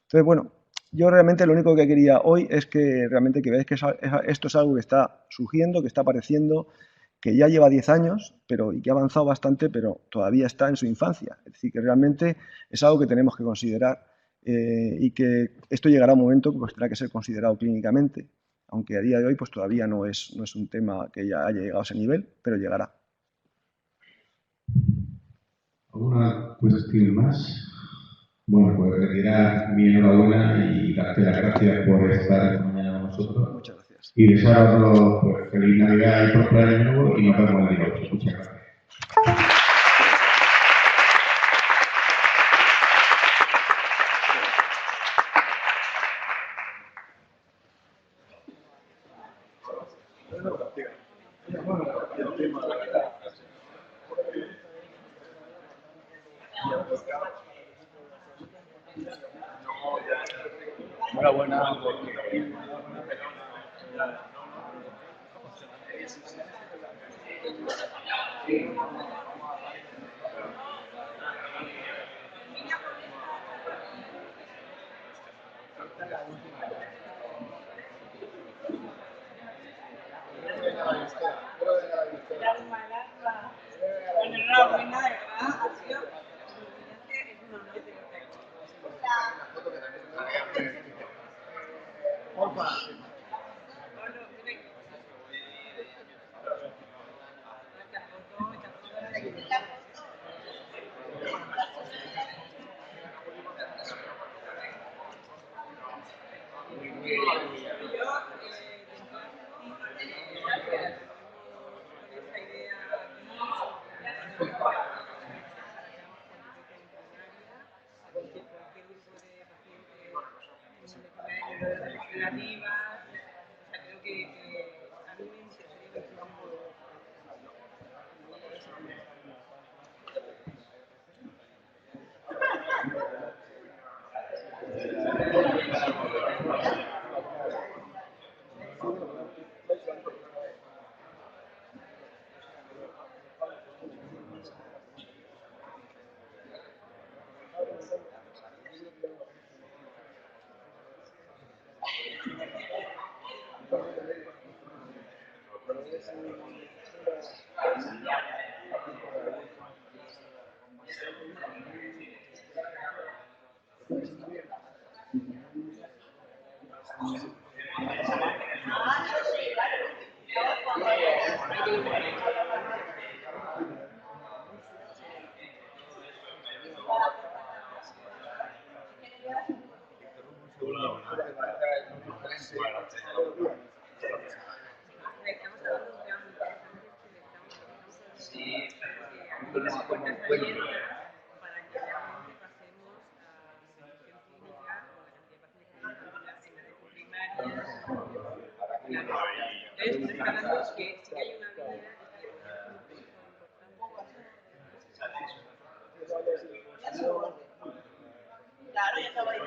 Entonces, bueno, yo realmente lo único que quería hoy es que realmente que veáis que esto es algo que está surgiendo, que está apareciendo, que ya lleva 10 años y que ha avanzado bastante, pero todavía está en su infancia. Es decir, que realmente es algo que tenemos que considerar y que esto llegará a un momento que pues, tendrá que ser considerado clínicamente, aunque a día de hoy pues, todavía no es un tema que ya haya llegado a ese nivel, pero llegará. ¿Alguna cuestión más? Bueno, pues retirar mi enhorabuena y darte las gracias por estar esta mañana con nosotros. Muchas gracias. Y desear a todos pues, feliz Navidad y próspero año nuevo y nos vemos el día 8. Muchas gracias. enhorabuena porque Bueno, enhorabuena, de verdad, ha sido es un honor tenerte aquí. Porfa. Creo que a mí me interesaría Claro, ya estaba ahí.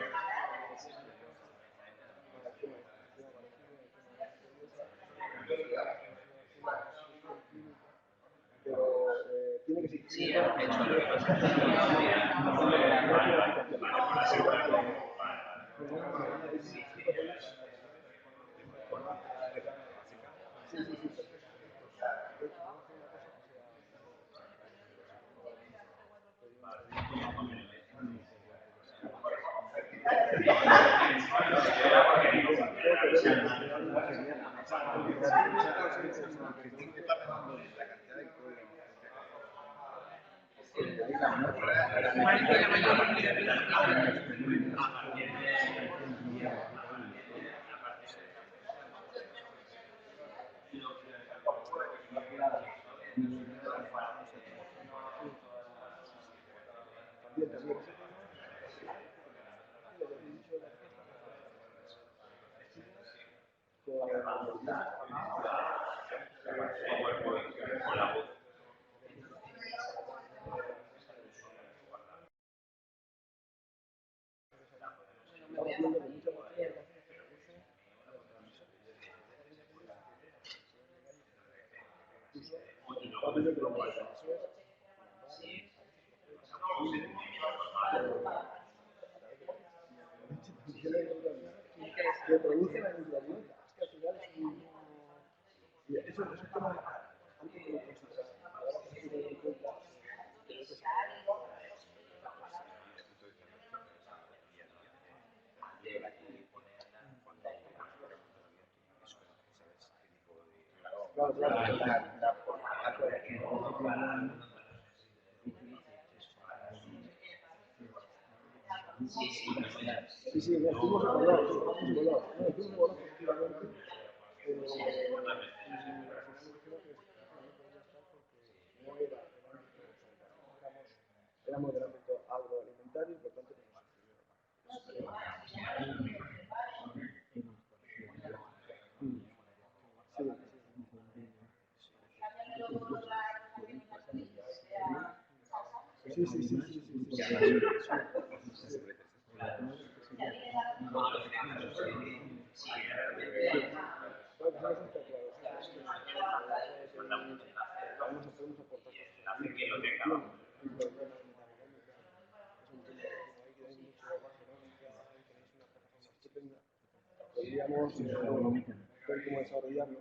sí, Éramos del ámbito agroalimentario, por tanto, sí. Podríamos ver cómo desarrollarlo.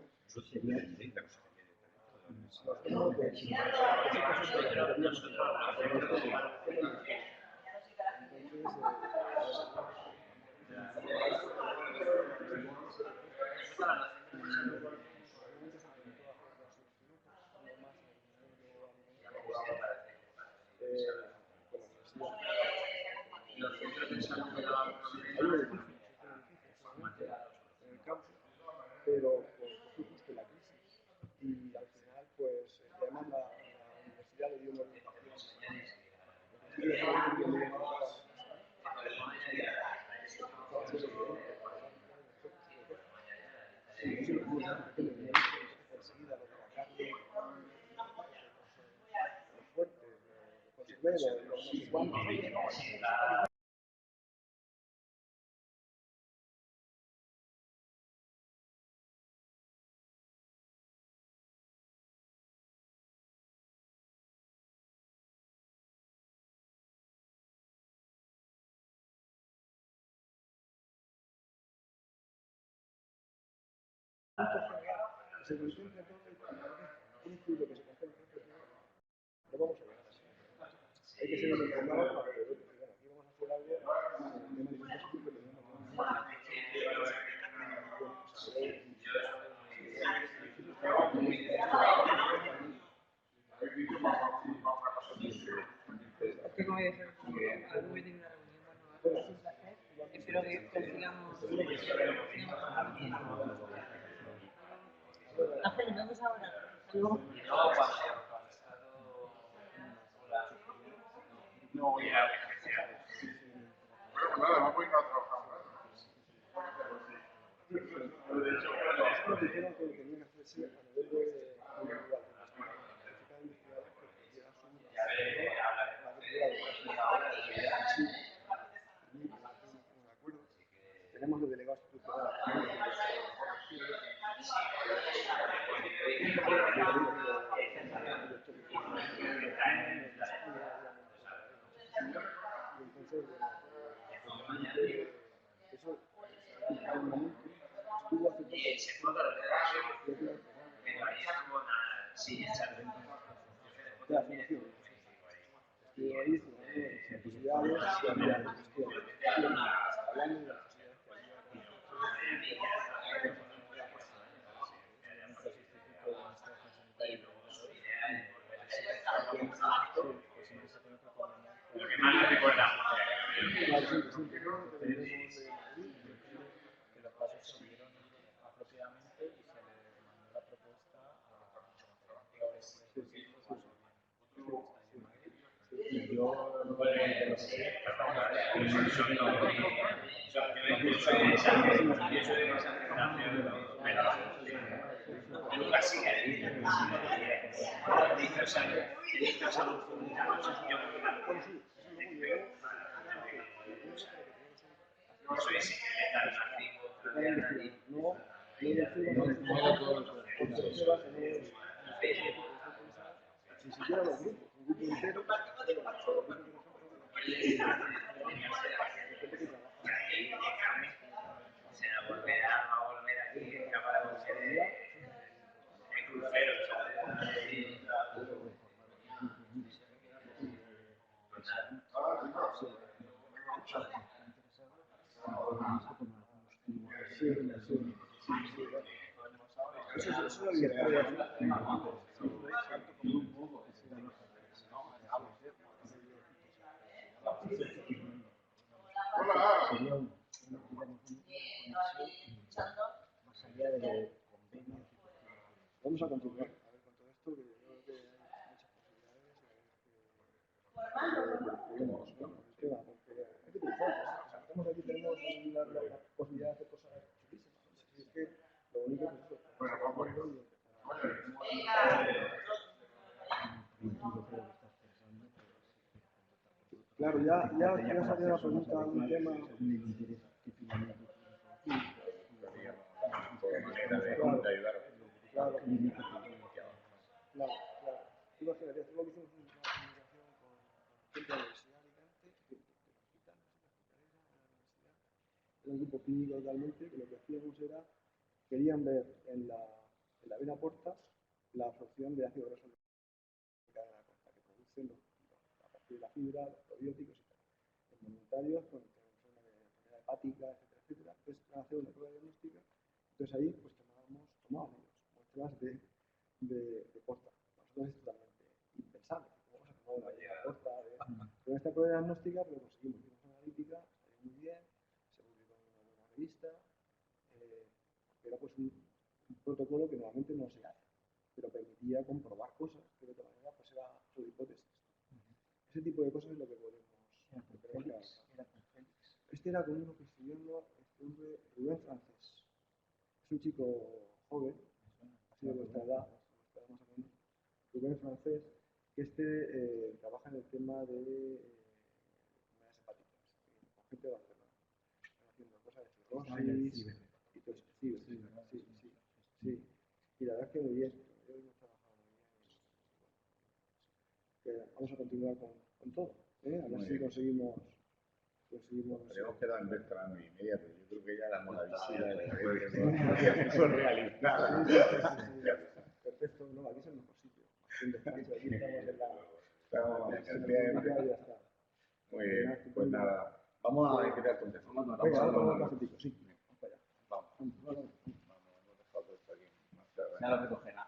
En el campo, pero por justo la crisis. Y al final, pues, además la universidad le dio una orientación. Enseguida lo de la carne fuerte, conservero, los no sé cuántos. Se concentra todo un estudio que se concentra lo vamos a ver. Hay que ser informados para que aquí vamos a hacer algo de manifestación que tenemos espero que consigamos. Nos vemos ahora. Luego. No voy a bueno, nada, vamos a ir a trabajar. Dijeron que tenían que hacerse a nivel de individual. Tenemos los delegados estructurales. Eso al momento estuvo hace poco. Pero ahí estuvo sí, la fundación. Y ahí necesidades y había hablando de las Lo que más me recuerda que los pasos se dieron apropiadamente y se le mandó la propuesta a yo no puedo decir lo que sea. Ni siquiera los grupos, un grupo entero. Vamos a continuar con todo esto, que yo creo que hay muchas posibilidades. Estamos aquí, tenemos la posibilidad de hacer cosas chulísimas. Así es que lo único es eso. Bueno, vamos a ir. Claro, ya salió la pregunta, un tema. manera de ayudar a Claro. Imagínate, hace poco hicimos una comunicación con gente de la Universidad de Alicante, era un grupo clínico totalmente, que lo que hacíamos era, querían ver en la vena porta la absorción de ácido graso de cadena corta que producen a partir de la fibra, los probióticos y tal. Los voluntarios con enfermedad hepática, etcétera, etcétera. Entonces, para hacer una prueba diagnóstica, entonces ahí pues tomábamos muestras de porta. Nosotros es totalmente impensable. ¿Cómo vas a tomar una vena porta? Pero esta prueba diagnóstica pues, lo conseguimos. Hicimos una analítica, salió muy bien, se publicó en una buena revista, era pues un protocolo que normalmente no se hace, pero permitía comprobar cosas que de otra manera pues era solo hipótesis. Ese tipo de cosas es lo que podemos hacer. Este era con uno que estudiando Rubén Francés. Es un chico joven, así de nuestra edad más o menos. Rubén Francés, que trabaja en el tema de enfermedades hepáticas, con gente de Barcelona. Están haciendo cosas de cirrosis y todo eso. Sí. Y la verdad es que muy bien. Hemos trabajado muy bien. Vamos a continuar con todo. A ver si conseguimos. Habríamos quedado en Berta a las 9:30, pero yo creo que ya la visita es realizada. Perfecto, no, aquí es el mejor sitio. Aquí estamos en la ya está. Muy bien, pues nada, vamos a invitar con teléfono. Venga, vamos a tomar un cafetico, sí. Vamos. Hemos dejado todo esto aquí. Ya lo recogerá.